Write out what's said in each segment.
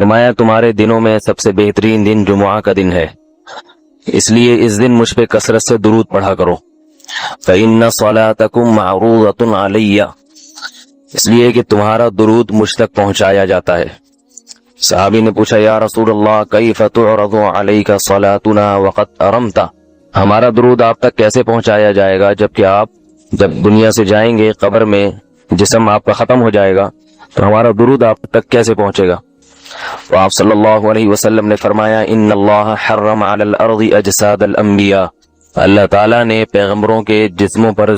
فرمایا تمہارے دنوں میں سب سے بہترین دن جمعہ کا دن ہے، اس لیے اس دن مجھ پہ کثرت سے درود پڑھا کرو۔ فإن صلاتکم معروضۃ علی، اس لیے کہ تمہارا درود مجھ تک پہنچایا جاتا ہے۔ صحابی نے پوچھا یا رسول اللہ کیف تعرض علیک صلاتنا وقد ارمت، ہمارا درود آپ تک کیسے پہنچایا جائے گا جبکہ آپ جب دنیا سے جائیں گے، قبر میں جسم آپ کا ختم ہو جائے گا، تو ہمارا درود آپ تک کیسے پہنچے گا؟ تو آپ صلی اللہ علیہ وسلم نے فرمایا ان اللہ حرم علی الارض اجساد الانبیاء، اللہ تعالیٰ نے پیغمبروں کے جسموں پر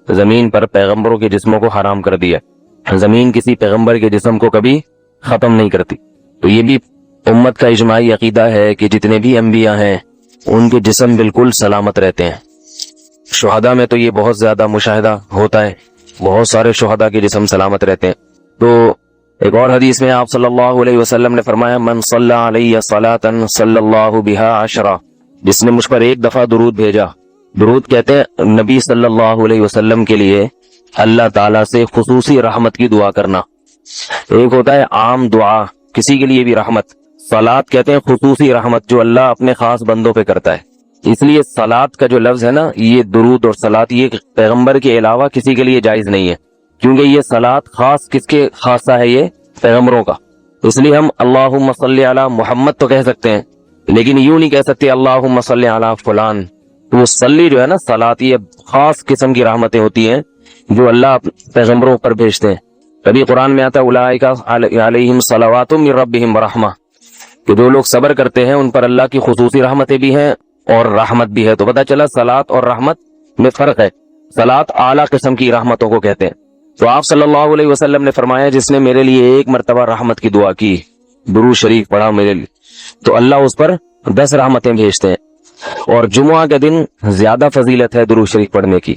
زمین پر پیغمبروں کے جسموں کو حرام کر دیا۔ زمین کسی پیغمبر کے جسم کو کبھی ختم نہیں کرتی۔ تو یہ بھی امت کا اجماعی عقیدہ ہے کہ جتنے بھی انبیاء ہیں ان کے جسم بالکل سلامت رہتے ہیں۔ شہداء میں تو یہ بہت زیادہ مشاہدہ ہوتا ہے، بہت سارے شہداء کے جسم سلامت رہتے ہیں۔ تو ایک اور حدیث میں آپ صلی اللہ علیہ وسلم نے فرمایا من صلی علی صلاۃ صلی اللہ بہا عشرہ، جس نے مجھ پر ایک دفعہ درود بھیجا۔ درود کہتے ہیں نبی صلی اللہ علیہ وسلم کے لیے اللہ تعالیٰ سے خصوصی رحمت کی دعا کرنا۔ ایک ہوتا ہے عام دعا، کسی کے لیے بھی رحمت، صلات کہتے ہیں خصوصی رحمت جو اللہ اپنے خاص بندوں پہ کرتا ہے۔ اس لیے صلات کا جو لفظ ہے نا، یہ درود اور صلات یہ پیغمبر کے علاوہ کسی کے لیے جائز نہیں ہے، کیونکہ یہ صلات خاص کس کے خاصہ ہے؟ یہ پیغمبروں کا۔ اس لیے ہم اللہم صلی علی محمد تو کہہ سکتے ہیں، لیکن یوں نہیں کہہ سکتے اللہم صلی علی فلان۔ تو وہ صلی جو ہے نا، صلات یہ خاص قسم کی رحمتیں ہوتی ہیں جو اللہ پیغمبروں پر بھیجتے ہیں۔ کبھی قرآن میں آتا ہے اولئک علیہم صلوات من ربہم ورحمہ، کہ جو لوگ صبر کرتے ہیں ان پر اللہ کی خصوصی رحمتیں بھی ہیں اور رحمت بھی ہے۔ تو پتہ چلا صلات اور رحمت میں فرق ہے۔ صلات اعلیٰ قسم کی رحمتوں کو کہتے ہیں۔ تو آپ صلی اللہ علیہ وسلم نے فرمایا جس نے میرے لیے ایک مرتبہ رحمت کی دعا کی، درود شریف پڑھا میرے لیے، تو اللہ اس پر 10 رحمتیں بھیجتے ہیں۔ اور جمعہ کے دن زیادہ فضیلت ہے درود شریف پڑھنے کی۔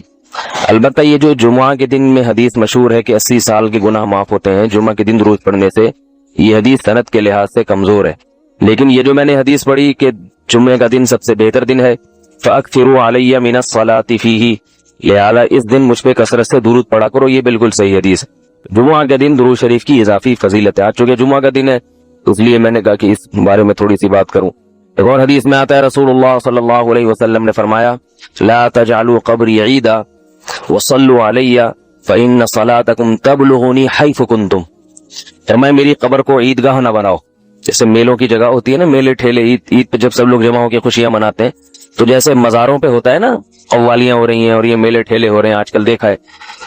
البتہ یہ جو جمعہ کے دن میں حدیث مشہور ہے کہ 80 سال کے گناہ معاف ہوتے ہیں جمعہ کے دن درود پڑھنے سے، یہ حدیث سند کے لحاظ سے کمزور ہے۔ لیکن یہ جو میں نے حدیث پڑھی کہ جمعہ کا دن سب سے بہتر دن ہے، فَأَكْثِرُوا عَلَيَّ مِنَ الصَّلَاةِ فِيهِ، لہذا اس دن مجھ پہ کثرت سے درود پڑھا کرو، یہ بالکل صحیح حدیث ہے۔ جمعہ کے دن درود شریف کی اضافی فضیلت ہے۔ آج چونکہ جمعہ کا دن ہے تو اس لیے میں نے کہا کہ اس بارے میں تھوڑی سی بات کروں۔ ایک اور حدیث میں آتا ہے رسول اللہ صلی اللہ علیہ وسلم نے فرمایا لا تجعلوا قبری عیدا وصلوا علی فإن صلاتکم تبلغنی حیث کنتم، فرمایا میری قبر کو عیدگاہ نہ بناؤ۔ جیسے میلوں کی جگہ ہوتی ہے نا، میلے ٹھیلے، عید پہ جب سب لوگ جمع ہو کے خوشیاں مناتے ہیں، تو جیسے مزاروں پہ ہوتا ہے نا قوالیاں ہو رہی ہیں اور یہ میلے ٹھیلے ہو رہے ہیں، آج کل دیکھا ہے۔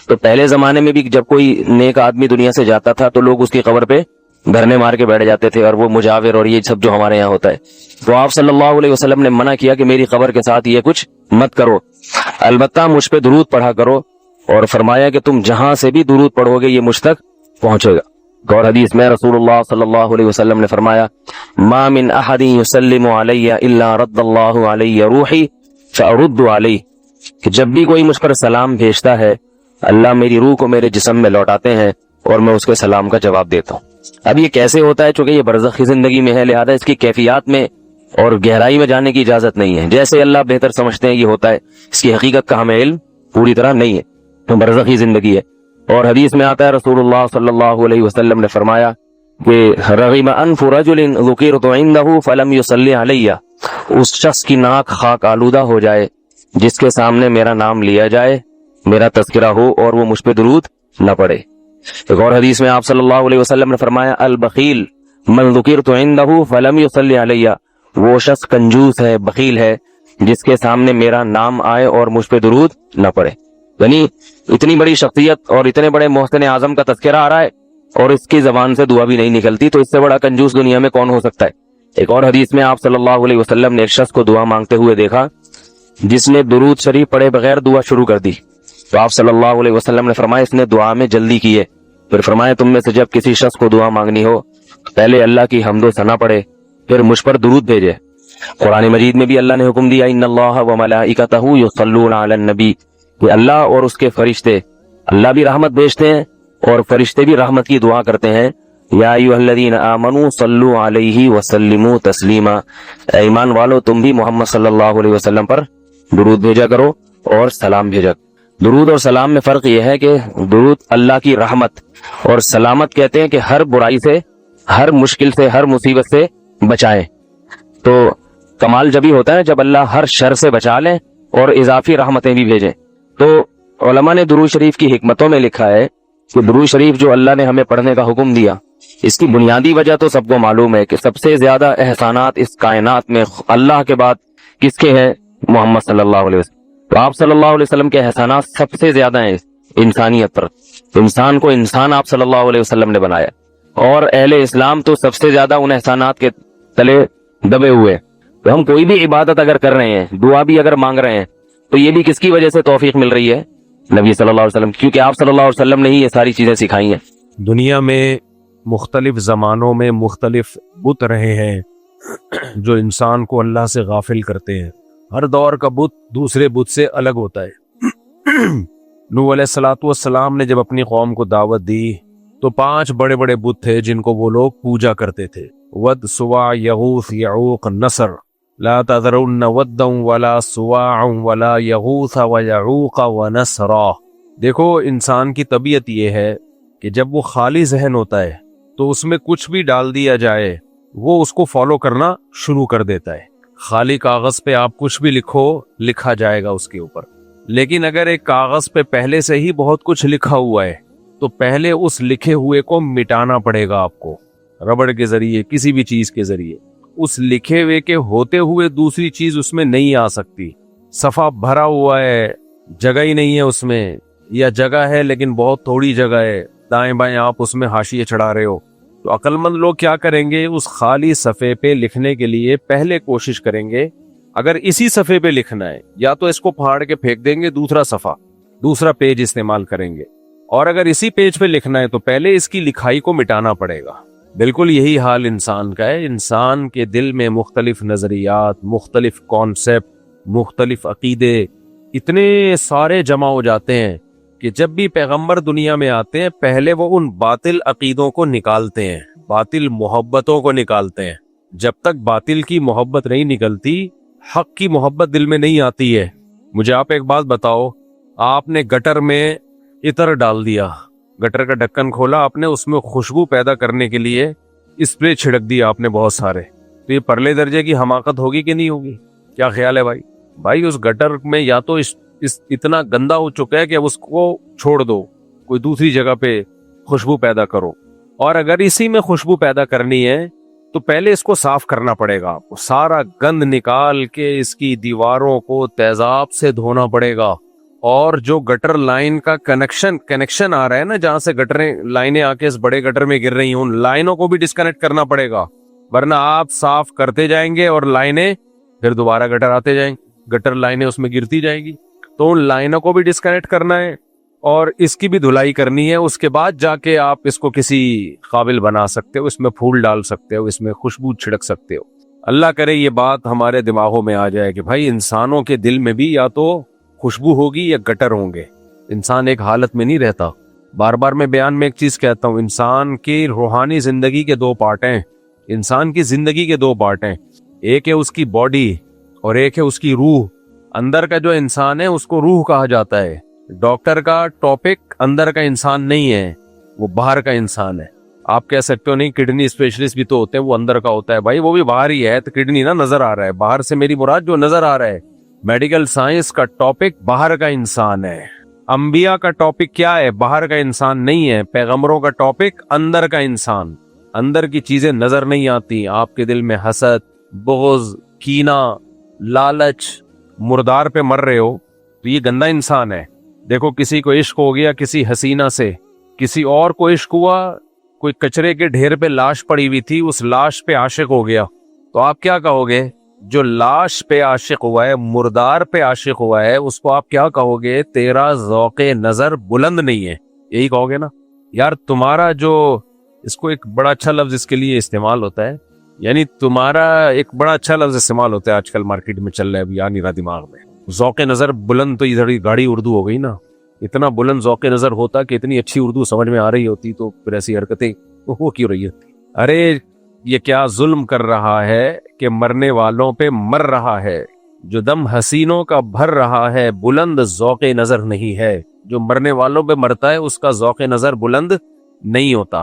تو پہلے زمانے میں بھی جب کوئی نیک آدمی دنیا سے جاتا تھا تو لوگ اس کی قبر پہ دھرنے مار کے بیٹھ جاتے تھے، اور وہ مجاور اور یہ سب جو ہمارے یہاں ہوتا ہے۔ تو آپ صلی اللہ علیہ وسلم نے منع کیا کہ میری قبر کے ساتھ یہ کچھ مت کرو، البتہ مجھ پہ درود پڑھا کرو، اور فرمایا کہ تم جہاں سے بھی درود پڑھو گے یہ مجھ تک پہنچے گا۔ اور حدیث میں رسول اللہ صلی اللہ علیہ وسلم نے فرمایا ما من احد یسلم علی الا رد اللہ علی روحی فارد علیہ، کہ جب بھی کوئی مجھ پر سلام بھیجتا ہے اللہ میری روح کو میرے جسم میں لوٹاتے ہیں اور میں اس کے سلام کا جواب دیتا ہوں۔ اب یہ کیسے ہوتا ہے؟ چونکہ یہ برزخی زندگی میں ہے، لہذا اس کی کیفیات میں اور گہرائی میں جانے کی اجازت نہیں ہے۔ جیسے اللہ بہتر سمجھتے ہیں یہ ہوتا ہے، اس کی حقیقت کا ہمیں علم پوری طرح نہیں ہے، تو برزخی زندگی ہے۔ اور حدیث میں آتا ہے رسول اللہ صلی اللہ علیہ وسلم نے فرمایا کہ رغم انف رجل ذکرت عنده فلم يصلی علی، اس شخص کی ناک خاک آلودہ ہو جائے جس کے سامنے میرا نام لیا جائے، میرا تذکرہ ہو اور وہ مجھ پہ درود نہ پڑھے۔ ایک اور حدیث میں آپ صلی اللہ علیہ وسلم نے فرمایا البخیل من ذکرت عنده فلم يصلی علی، وہ شخص کنجوس ہے، بخیل ہے جس کے سامنے میرا نام آئے اور مجھ پہ درود نہ پڑھے۔ یعنی اتنی بڑی شخصیت اور اتنے بڑے محسن اعظم کا تذکرہ آ رہا ہے اور اس کی زبان سے دعا بھی نہیں نکلتی، تو اس سے بڑا کنجوس دنیا میں کون ہو سکتا ہے؟ ایک اور حدیث میں آپ صلی اللہ علیہ وسلم نے ایک شخص کو دعا مانگتے ہوئے دیکھا جس نے درود شریف پڑھے بغیر دعا شروع کر دی، تو آپ صلی اللہ علیہ وسلم نے فرمایا اس نے دعا میں جلدی کی ہے۔ پھر فرمایا تم میں سے جب کسی شخص کو دعا مانگنی ہو پہلے اللہ کی حمد و ثنا پڑھے، پھر مجھ پر درود بھیجے۔ قرآن مجید میں بھی اللہ نے حکم دیا ان اللہ وملائکتہ یصلون علی النبی، کہ اللہ اور اس کے فرشتے، اللہ بھی رحمت بھیجتے ہیں اور فرشتے بھی رحمت کی دعا کرتے ہیں۔ یا ایھا الذین آمنوا صلوا علیہ وسلموا تسلیما، اے ایمان والو تم بھی محمد صلی اللہ علیہ وسلم پر درود بھیجا کرو اور سلام بھیجا۔ درود اور سلام میں فرق یہ ہے کہ درود اللہ کی رحمت اور سلامت کہتے ہیں کہ ہر برائی سے ہر مشکل سے ہر مصیبت سے بچائے. تو کمال جبھی ہوتا ہے جب اللہ ہر شر سے بچا لے اور اضافی رحمتیں بھی بھیجے. تو علماء نے درود شریف کی حکمتوں میں لکھا ہے کہ درود شریف جو اللہ نے ہمیں پڑھنے کا حکم دیا، اس کی بنیادی وجہ تو سب کو معلوم ہے کہ سب سے زیادہ احسانات اس کائنات میں اللہ کے بعد کس کے ہیں؟ محمد صلی اللہ علیہ وسلم. تو آپ صلی اللہ علیہ وسلم کے احسانات سب سے زیادہ ہیں انسانیت پر. انسان کو انسان آپ صلی اللہ علیہ وسلم نے بنایا، اور اہل اسلام تو سب سے زیادہ ان احسانات کے تلے دبے ہوئے. تو ہم کوئی بھی عبادت اگر کر رہے ہیں، دعا بھی اگر مانگ رہے ہیں، تو یہ بھی کس کی وجہ سے توفیق مل رہی ہے؟ نبی صلی اللہ علیہ وسلم، کیونکہ آپ صلی اللہ علیہ وسلم نے ہی یہ ساری چیزیں سکھائی ہیں. دنیا میں مختلف زمانوں میں مختلف بت رہے ہیں جو انسان کو اللہ سے غافل کرتے ہیں. ہر دور کا بت دوسرے بت سے الگ ہوتا ہے. نوح علیہ السلام نے جب اپنی قوم کو دعوت دی تو 5 بڑے بڑے بت تھے جن کو وہ لوگ پوجا کرتے تھے. ود، سوا، یغوث، یعوق، نصر. لا تذرن ودا ولا سواع ولا یغوث ویعوق ونسرا. دیکھو انسان کی طبیعت یہ ہے کہ جب وہ خالی ذہن ہوتا ہے تو اس میں کچھ بھی ڈال دیا جائے وہ اس کو فالو کرنا شروع کر دیتا ہے. خالی کاغذ پہ آپ کچھ بھی لکھو، لکھا جائے گا اس کے اوپر. لیکن اگر ایک کاغذ پہ پہلے سے ہی بہت کچھ لکھا ہوا ہے تو پہلے اس لکھے ہوئے کو مٹانا پڑے گا آپ کو، ربڑ کے ذریعے، کسی بھی چیز کے ذریعے. اس لکھے ہوئے کے ہوتے ہوئے دوسری چیز اس میں نہیں آ سکتی. صفحہ بھرا ہوا ہے، جگہ ہی نہیں ہے اس میں، یا جگہ ہے لیکن بہت تھوڑی جگہ ہے، دائیں بائیں آپ اس میں حاشیے چڑھا رہے ہو. تو عقل مند لوگ کیا کریں گے؟ اس خالی صفحے پہ لکھنے کے لیے پہلے کوشش کریں گے اگر اسی صفحے پہ لکھنا ہے یا تو اس کو پھاڑ کے پھینک دیں گے، دوسرا صفحہ، دوسرا پیج استعمال کریں گے. اور اگر اسی پیج پہ لکھنا ہے تو پہلے اس کی لکھائی کو مٹانا پڑے گا. بالکل یہی حال انسان کا ہے. انسان کے دل میں مختلف نظریات، مختلف کانسیپٹ، مختلف عقیدے اتنے سارے جمع ہو جاتے ہیں کہ جب بھی پیغمبر دنیا میں آتے ہیں پہلے وہ ان باطل عقیدوں کو نکالتے ہیں، باطل محبتوں کو نکالتے ہیں. جب تک باطل کی محبت نہیں نکلتی، حق کی محبت دل میں نہیں آتی ہے. مجھے آپ ایک بات بتاؤ، آپ نے گٹر میں عطر ڈال دیا، گٹر کا ڈھکن کھولا آپ نے، اس میں خوشبو پیدا کرنے کے لیے اسپرے چھڑک دیا آپ نے بہت سارے، تو یہ پرلے درجے کی حماقت ہوگی کہ نہیں ہوگی؟ کیا خیال ہے بھائی اس گٹر میں یا تو اتنا گندا ہو چکا ہے کہ اب اس کو چھوڑ دو، کوئی دوسری جگہ پہ خوشبو پیدا کرو. اور اگر اسی میں خوشبو پیدا کرنی ہے تو پہلے اس کو صاف کرنا پڑے گا آپ کو، سارا گند نکال کے اس کی دیواروں کو تیزاب سے دھونا پڑے گا. اور جو گٹر لائن کا کنیکشن آ رہا ہے نا، جہاں سے گٹریں لائنیں آ کے اس بڑے گٹر میں گر رہی ہیں، ان لائنوں کو بھی ڈسکنیکٹ کرنا پڑے گا، ورنہ آپ صاف کرتے جائیں گے اور لائنیں پھر دوبارہ گٹر آتے جائیں گے، گٹر لائنیں اس میں گرتی جائیں گی. تو ان لائنوں کو بھی ڈسکنیکٹ کرنا ہے اور اس کی بھی دھلائی کرنی ہے. اس کے بعد جا کے آپ اس کو کسی قابل بنا سکتے ہو، اس میں پھول ڈال سکتے ہو، اس میں خوشبو چھڑک سکتے ہو. اللہ کرے یہ بات ہمارے دماغوں میں آ جائے کہ بھائی انسانوں کے دل میں بھی یا تو خوشبو ہوگی یا گٹر ہوں گے. انسان ایک حالت میں نہیں رہتا. بار بار میں بیان میں ایک چیز کہتا ہوں، انسان کی روحانی زندگی کے 2 پارٹ ہیں. انسان کی زندگی کے 2 پارٹ ہیں، ایک ہے اس کی باڈی اور ایک ہے اس کی روح. اندر کا جو انسان ہے اس کو روح کہا جاتا ہے. ڈاکٹر کا ٹاپک اندر کا انسان نہیں ہے، وہ باہر کا انسان ہے. آپ کہہ سکتے ہو نہیں کڈنی اسپیشلسٹ بھی تو ہوتے ہیں، وہ اندر کا ہوتا ہے. بھائی وہ بھی باہر ہی ہے، تو کڈنی نہ نظر آ رہا ہے، باہر سے میری مراد جو نظر آ رہا ہے. میڈیکل سائنس کا ٹاپک باہر کا انسان ہے. انبیاء کا ٹاپک کیا ہے؟ باہر کا انسان نہیں ہے. پیغمبروں کا ٹاپک اندر کا انسان. اندر کی چیزیں نظر نہیں آتی. آپ کے دل میں حسد، بغض، کینہ، لالچ، مردار پہ مر رہے ہو تو یہ گندا انسان ہے. دیکھو کسی کو عشق ہو گیا کسی حسینہ سے، کسی اور کو عشق ہوا، کوئی کچرے کے ڈھیر پہ لاش پڑی ہوئی تھی، اس لاش پہ عاشق ہو گیا، تو آپ کیا کہو گے؟ جو لاش پہ عاشق ہوا ہے، مردار پہ عاشق ہوا ہے، اس کو آپ کیا کہو گے؟ تیرا ذوق نظر بلند نہیں ہے، یہی کہو گے نا. یار تمہارا جو، اس کو ایک بڑا اچھا لفظ اس کے لیے استعمال ہوتا ہے، یعنی تمہارا ایک بڑا اچھا لفظ استعمال ہوتا ہے آج کل مارکیٹ میں چل رہا ہے، ابھی آ نہیں رہا دماغ میں. ذوق نظر بلند تو ادھر ہی گاڑی اردو ہو گئی نا. اتنا بلند ذوق نظر ہوتا کہ اتنی اچھی اردو سمجھ میں آ رہی ہوتی تو پھر ایسی حرکتیں وہ کیوں رہی ہوتی. ارے یہ کیا ظلم کر رہا ہے کہ مرنے والوں پہ مر رہا ہے. جو دم حسینوں کا بھر رہا ہے بلند ذوق نظر نہیں ہے. جو مرنے والوں پہ مرتا ہے اس کا ذوق نظر بلند نہیں ہوتا.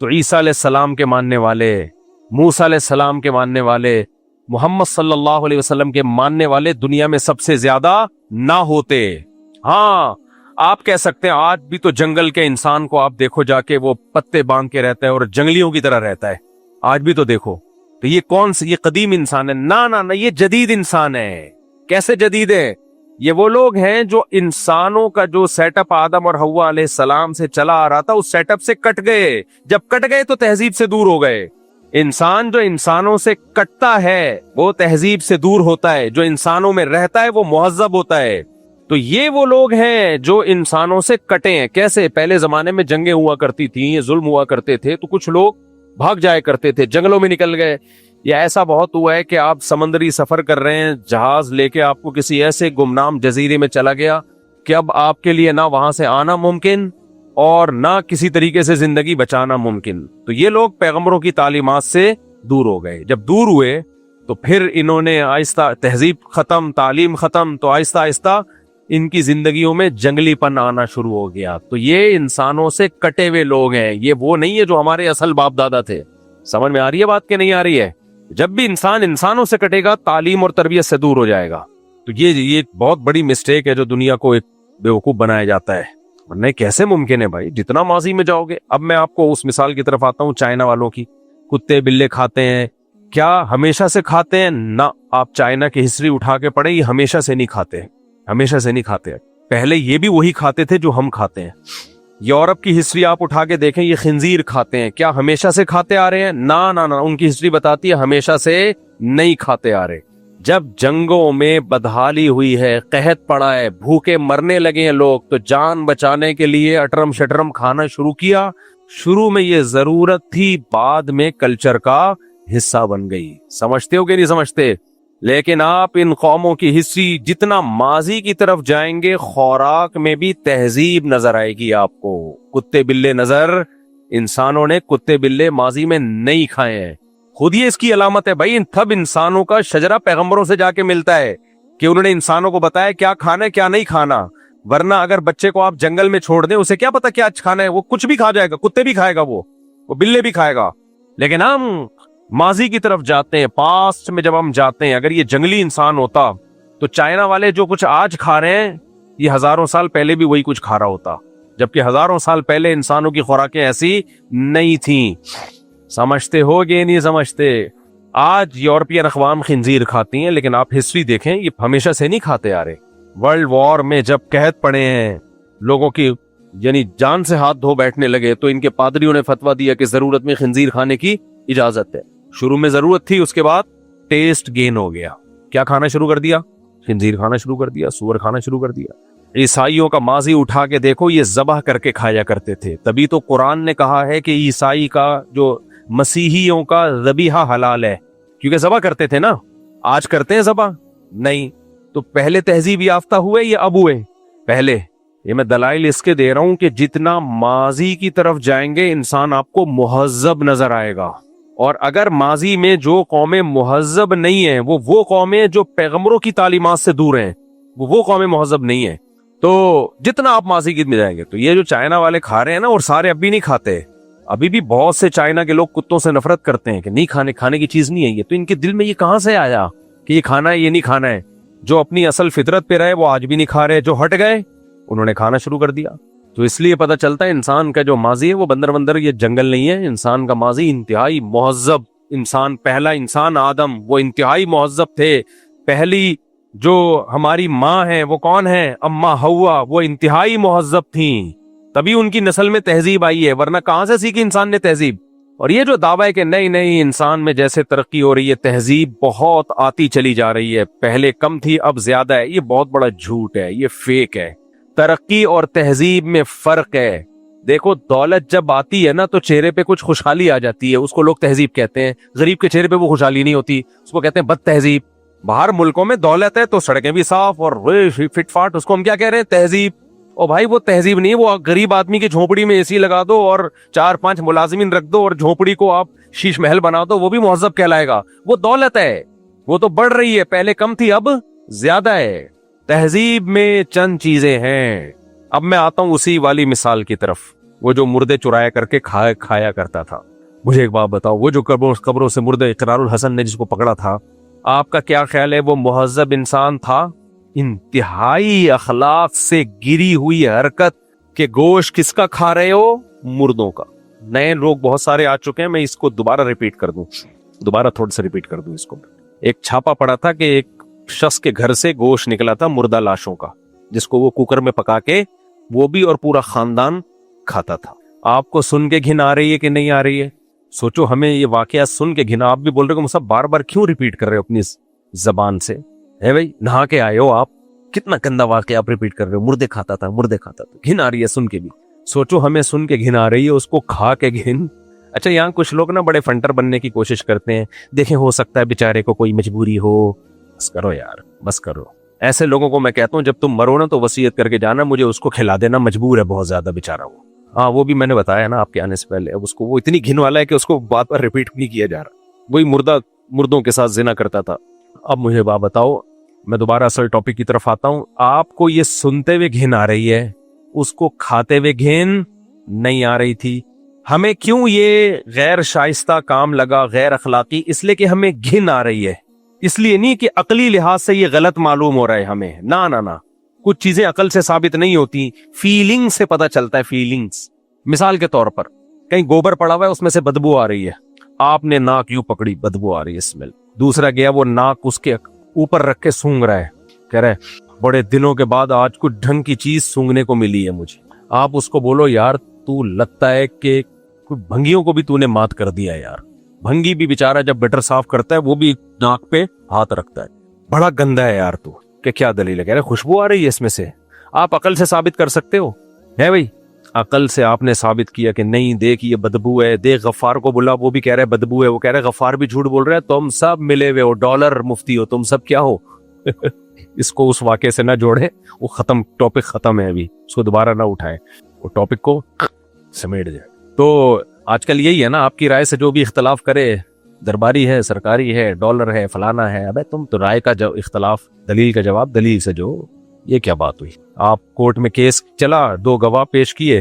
تو عیسیٰ علیہ السلام کے ماننے والے، موسیٰ علیہ السلام کے ماننے والے، محمد صلی اللہ علیہ وسلم کے ماننے والے دنیا میں سب سے زیادہ نہ ہوتے۔ ہاں آپ کہہ سکتے ہیں آج بھی تو جنگل کے انسان کو آپ دیکھو جا کے، وہ پتے باندھ کے رہتا ہے اور جنگلیوں کی طرح رہتا ہے، آج بھی تو دیکھو۔ تو یہ کون سے، یہ قدیم انسان ہے؟ نہ یہ جدید انسان ہے۔ کیسے جدید ہے؟ یہ وہ لوگ ہیں جو انسانوں کا جو سیٹ اپ آدم اور حوا علیہ السلام سے چلا آ رہا تھا، اس سیٹ اپ سے کٹ گئے۔ جب کٹ گئے تو تہذیب سے دور ہو گئے۔ انسان جو انسانوں سے کٹتا ہے وہ تہذیب سے دور ہوتا ہے، جو انسانوں میں رہتا ہے وہ مہذب ہوتا ہے۔ تو یہ وہ لوگ ہیں جو انسانوں سے کٹے ہیں۔ کیسے؟ پہلے زمانے میں جنگیں ہوا کرتی تھیں، یہ ظلم ہوا کرتے تھے، تو کچھ لوگ بھاگ جائے کرتے تھے، جنگلوں میں نکل گئے۔ یا ایسا بہت ہوا ہے کہ آپ سمندری سفر کر رہے ہیں، جہاز لے کے آپ کو کسی ایسے گمنام جزیرے میں چلا گیا کہ اب آپ کے لیے نہ وہاں سے آنا ممکن اور نہ کسی طریقے سے زندگی بچانا ممکن۔ تو یہ لوگ پیغمبروں کی تعلیمات سے دور ہو گئے۔ جب دور ہوئے تو پھر انہوں نے آہستہ، تہذیب ختم، تعلیم ختم، تو آہستہ آہستہ ان کی زندگیوں میں جنگلی پن آنا شروع ہو گیا۔ تو یہ انسانوں سے کٹے ہوئے لوگ ہیں، یہ وہ نہیں ہے جو ہمارے اصل باپ دادا تھے۔ سمجھ میں آ رہی ہے بات کہ نہیں آ رہی ہے؟ جب بھی انسان انسانوں سے کٹے گا تعلیم اور تربیت سے دور ہو جائے گا۔ تو یہ بہت بڑی مسٹیک ہے جو دنیا کو ایک بیوقوف بنایا جاتا ہے۔ ورنہ کیسے ممکن ہے بھائی؟ جتنا ماضی میں جاؤ گے۔ اب میں آپ کو اس مثال کی طرف آتا ہوں چائنا والوں کی۔ کتے بلے کھاتے ہیں، کیا ہمیشہ سے کھاتے ہیں؟ نہ، آپ چائنا کی ہسٹری اٹھا کے پڑھیں، یہ ہمیشہ سے نہیں کھاتے، ہمیشہ سے نہیں کھاتے۔ پہلے یہ بھی وہی کھاتے تھے جو ہم کھاتے ہیں۔ یورپ کی ہسٹری آپ اٹھا کے دیکھیں، یہ خنزیر کھاتے ہیں، کیا ہمیشہ سے کھاتے آ رہے ہیں؟ نہ، ان کی ہسٹری بتاتی ہے ہمیشہ سے نہیں کھاتے آ رہے۔ جب جنگوں میں بدحالی ہوئی ہے، قحط پڑا ہے، بھوکے مرنے لگے ہیں لوگ، تو جان بچانے کے لیے اٹرم شٹرم کھانا شروع کیا۔ شروع میں یہ ضرورت تھی، بعد میں کلچر کا حصہ بن گئی۔ سمجھتے ہو کہ نہیں سمجھتے؟ لیکن آپ ان قوموں کی ہسٹری جتنا ماضی کی طرف جائیں گے، خوراک میں بھی تہذیب نظر آئے گی آپ کو۔ کتے بلے نظر، انسانوں نے کتے بلے ماضی میں نہیں کھائے ہیں۔ خود یہ اس کی علامت ہے بھائی، ان تھب انسانوں کا شجرہ پیغمبروں سے جا کے ملتا ہے کہ انہوں نے انسانوں کو بتایا کیا کھانا ہے کیا نہیں کھانا۔ ورنہ اگر بچے کو آپ جنگل میں چھوڑ دیں، اسے کیا پتا کیا کھانا ہے، وہ کچھ بھی کھا جائے گا، کتے بھی کھائے گا، وہ بلے بھی کھائے گا۔ لیکن ہم ماضی کی طرف جاتے ہیں، پاسٹ میں جب ہم جاتے ہیں، اگر یہ جنگلی انسان ہوتا تو چائنا والے جو کچھ آج کھا رہے ہیں، یہ ہزاروں سال پہلے بھی وہی کچھ کھا رہا ہوتا، جبکہ ہزاروں سال پہلے انسانوں کی خوراکیں ایسی نہیں تھیں۔ سمجھتے ہو گے نہیں سمجھتے؟ آج یورپین اقوام خنزیر کھاتی ہیں، لیکن آپ ہسٹری دیکھیں، یہ ہمیشہ سے نہیں کھاتے آ رہے۔ ورلڈ وار میں جب قحط پڑے ہیں، لوگوں کی یعنی جان سے ہاتھ دھو بیٹھنے لگے، تو ان کے پادریوں نے فتویٰ دیا کہ ضرورت میں خنزیر کھانے کی اجازت ہے۔ شروع میں ضرورت تھی، اس کے بعد ٹیسٹ گین ہو گیا، کیا کھانا شروع کر دیا؟ خنزیر کھانا شروع کر دیا، سور کھانا شروع کر دیا۔ عیسائیوں کا ماضی اٹھا کے دیکھو، یہ ذبح کر کے کھایا کرتے تھے۔ تبھی تو قرآن نے کہا ہے کہ عیسائی کا جو مسیحیوں کا ذبیحہ حلال ہے، کیونکہ ذبح کرتے تھے نا۔ آج کرتے ہیں ذبح؟ نہیں۔ تو پہلے تہذیب یافتہ ہوئے یا اب ہوئے؟ پہلے۔ یہ میں دلائل اس کے دے رہا ہوں کہ جتنا ماضی کی طرف جائیں گے، انسان آپ کو مہذب نظر آئے گا۔ اور اگر ماضی میں جو قومیں مہذب نہیں ہیں، وہ قومیں جو پیغمبروں کی تعلیمات سے دور ہیں، وہ قومیں مہذب نہیں ہیں۔ تو جتنا آپ ماضی کی میں جائیں گے، تو یہ جو چائنا والے کھا رہے ہیں نا، اور سارے ابھی نہیں کھاتے، ابھی بھی بہت سے چائنا کے لوگ کتوں سے نفرت کرتے ہیں کہ نہیں کھانے کی چیز نہیں ہے یہ۔ تو ان کے دل میں یہ کہاں سے آیا کہ یہ کھانا ہے یہ نہیں کھانا ہے؟ جو اپنی اصل فطرت پہ رہے وہ آج بھی نہیں کھا رہے، جو ہٹ گئے انہوں نے کھانا شروع کر دیا۔ تو اس لیے پتہ چلتا ہے انسان کا جو ماضی ہے وہ بندر یہ جنگل نہیں ہے، انسان کا ماضی انتہائی مہذب انسان، پہلا انسان آدم، وہ انتہائی مہذب تھے۔ پہلی جو ہماری ماں ہے وہ کون ہے؟ اماں حوا، وہ انتہائی مہذب تھیں، تبھی ان کی نسل میں تہذیب آئی ہے، ورنہ کہاں سے سیکھی انسان نے تہذیب؟ اور یہ جو دعویٰ ہے کہ نہیں انسان میں جیسے ترقی ہو رہی ہے، تہذیب بہت آتی چلی جا رہی ہے، پہلے کم تھی اب زیادہ ہے، یہ بہت بڑا جھوٹ ہے، یہ فیک ہے۔ ترقی اور تہذیب میں فرق ہے۔ دیکھو دولت جب آتی ہے نا تو چہرے پہ کچھ خوشحالی آ جاتی ہے، اس کو لوگ تہذیب کہتے ہیں۔ غریب کے چہرے پہ وہ خوشحالی نہیں ہوتی، اس کو کہتے ہیں بد تہذیب۔ باہر ملکوں میں دولت ہے تو سڑکیں بھی صاف اور فٹ فاٹ، اس کو ہم کیا کہہ رہے ہیں؟ تہذیب۔ اور بھائی وہ تہذیب نہیں ہے، وہ غریب آدمی کی جھونپڑی میں اے سی لگا دو اور 4-5 ملازمین رکھ دو اور جھونپڑی کو آپ شیش محل بنا دو، وہ بھی مہذب کہلائے گا۔ وہ دولت ہے، وہ تو بڑھ رہی ہے، پہلے کم تھی اب زیادہ ہے۔ تہذیب میں چند چیزیں ہیں۔ اب میں آتا ہوں اسی والی مثال کی طرف۔ وہ جو مردے چرایا کر کے کھایا کرتا تھا. مجھے ایک بات بتاؤ, وہ جو قبروں سے مردے اقرار الحسن نے جس کو پکڑا تھا, آپ کا کیا خیال ہے وہ مہذب انسان تھا؟ انتہائی اخلاق سے گری ہوئی حرکت کہ گوشت کس کا کھا رہے ہو؟ مردوں کا. نئے لوگ بہت سارے آ چکے ہیں, میں اس کو دوبارہ ریپیٹ کر دوں اس کو. ایک چھاپا پڑا تھا کہ ایک شخص کے گھر سے گوشت نکلا تھا مردہ لاشوں کا, جس کو وہ کوکر میں پکا کے وہ بھی اور پورا خاندان کھاتا تھا. آپ کو سن کے گھن آ رہی ہے کہ نہیں آ رہی ہے؟ سوچو, ہمیں یہ واقعہ سن کے گھن, آپ بھی بول رہے ہو مصعب بار بار کیوں ریپیٹ کر رہے ہو اپنی زبان سے؟ ہے بھائی, نہا کے آئے ہو آپ, کتنا گندا واقعہ آپ ریپیٹ کر رہے ہو. مردے کھاتا تھا, گھن آ رہی ہے سن کے بھی. سوچو, ہمیں سن کے گھن آ رہی ہے, اس کو کھا کے گھن. اچھا, یہاں کچھ لوگ نا بڑے فنٹر بننے کی کوشش کرتے ہیں, دیکھیں ہو سکتا ہے بیچارے کو کوئی مجبوری ہو. بس کرو یار, بس کرو. ایسے لوگوں کو میں کہتا ہوں جب تم مرو نا تو وصیت کر کے جانا, مجھے اس کو کھلا دینا, مجبور ہے بہت زیادہ بیچارہ وہ. ہاں, وہ بھی میں نے بتایا نا آپ کے آنے سے پہلے. اب اس کو وہ اتنی گھن والا ہے کہ اس کو بات پر ریپیٹ نہیں کیا جا رہا. وہی مردوں کے ساتھ زنا کرتا تھا. اب مجھے بات بتاؤ, میں دوبارہ اصل ٹاپک کی طرف آتا ہوں. آپ کو یہ سنتے ہوئے گھن آ رہی ہے, اس کو کھاتے ہوئے گھن نہیں آ رہی تھی. ہمیں کیوں یہ غیر شائستہ کام لگا, غیر اخلاقی؟ اس لیے کہ ہمیں گھن آ رہی ہے, اس لیے نہیں کہ عقلی لحاظ سے یہ غلط معلوم ہو رہا ہے ہمیں. نہ, کچھ چیزیں عقل سے ثابت نہیں ہوتی, فیلنگ سے پتہ چلتا ہے, فیلنگز. مثال کے طور پر کہیں گوبر پڑا ہوا ہے, اس میں سے بدبو آ رہی ہے, آپ نے ناک یوں پکڑی, بدبو آ رہی ہے, اسمیل. دوسرا گیا, وہ ناک اس کے اوپر رکھ کے سونگ رہا ہے, کہہ رہا ہے بڑے دنوں کے بعد آج کچھ ڈھنگ کی چیز سونگنے کو ملی ہے مجھے. آپ اس کو بولو یار تو لگتا ہے کہ بھنگیوں کو بھی تو نے مات کر دیا ہے یار. بھنگی بھی بیچارہ جب گٹر صاف کرتا ہے وہ بھی ناک پہ ہاتھ رکھتا ہے, بڑا گندا ہے یار تو. کہ کیا دلیل ہے؟ کہہ رہے خوشبو آ رہی ہے اس میں سے. آپ عقل سے ثابت کر سکتے ہو؟ ہے بھائی, عقل سے آپ نے ثابت کیا کہ نہیں, دیکھ یہ بدبو ہے. دیکھ غفار کو بولا, وہ بھی کہہ رہا ہے بدبو ہے. وہ کہہ رہے غفار بھی جھوٹ بول رہا ہے. تم سب ملے ہوئے ہو, ڈالر مفتی ہو, تم سب کیا ہو؟ اس کو اس واقعے سے نہ جوڑے, وہ ختم, ٹاپک ختم ہے ابھی, اس کو دوبارہ نہ اٹھائیں, وہ ٹاپک کو سمیٹ جائے. تو آج کل یہی ہے نا, آپ کی رائے سے جو بھی اختلاف کرے, درباری ہے, سرکاری ہے, ڈالر ہے, فلانا ہے. ابے تم تو رائے کا جو اختلاف, دلیل کا جواب دلیل سے جو. یہ کیا بات ہوئی؟ آپ کورٹ میں کیس چلا, 2 گواہ پیش کیے,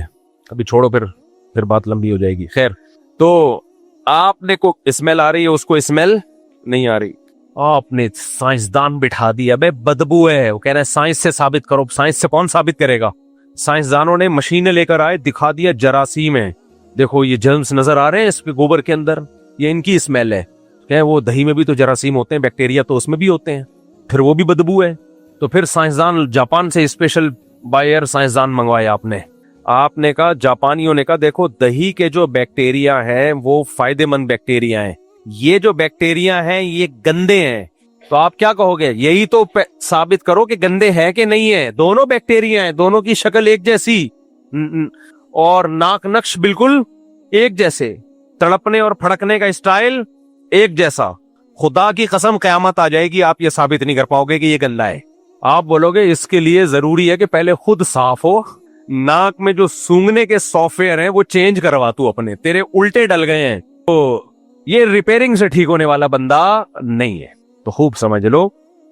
ابھی چھوڑو, پھر بات لمبی ہو جائے گی. خیر, تو آپ نے کو اسمیل آ رہی ہے, اس کو اسمیل نہیں آ رہی. آپ نے سائنسدان بٹھا دیا, ابے بدبو ہے. وہ کہہ رہا ہے سائنس سے ثابت کرو. سائنس سے کون ثابت کرے گا؟ سائنسدانوں نے مشینیں لے کر آئے, دکھا دیا جراثیم ہے, دیکھو یہ جرمز نظر آ رہے ہیں اس پہ گوبر کے اندر, یہ ان کی اسمیل ہے. کہ وہ دہی میں بھی تو جراثیم ہوتے ہیں, بیکٹیریا تو اس میں بھی ہوتے ہیں, پھر وہ بھی بدبو ہے. تو پھر سائنسدان جاپان سے اسپیشل بائر سائنسدان منگوائے آپ نے کہا, جاپانیوں نے کہا دیکھو دہی کے جو بیکٹیریا ہیں وہ فائدے مند بیکٹیریا ہیں, یہ جو بیکٹیریا ہیں یہ گندے ہیں. تو آپ کیا کہو گے؟ یہی تو ثابت کرو کہ گندے ہیں کہ نہیں ہے. دونوں بیکٹیریا ہیں, دونوں کی شکل ایک جیسی اور ناک نقش بالکل ایک جیسے, تڑپنے اور پھڑکنے کا اسٹائل ایک جیسا. خدا کی قسم قیامت آ جائے گی, آپ یہ ثابت نہیں کر پاؤ گے کہ یہ گندا ہے. آپ بولو گے اس کے لیے ضروری ہے کہ پہلے خود صاف ہو, ناک میں جو سونگنے کے سافٹ ویئر ہیں وہ چینج کروا تو اپنے, تیرے الٹے ڈل گئے ہیں, تو یہ ریپیئرنگ سے ٹھیک ہونے والا بندہ نہیں ہے. تو خوب سمجھ لو,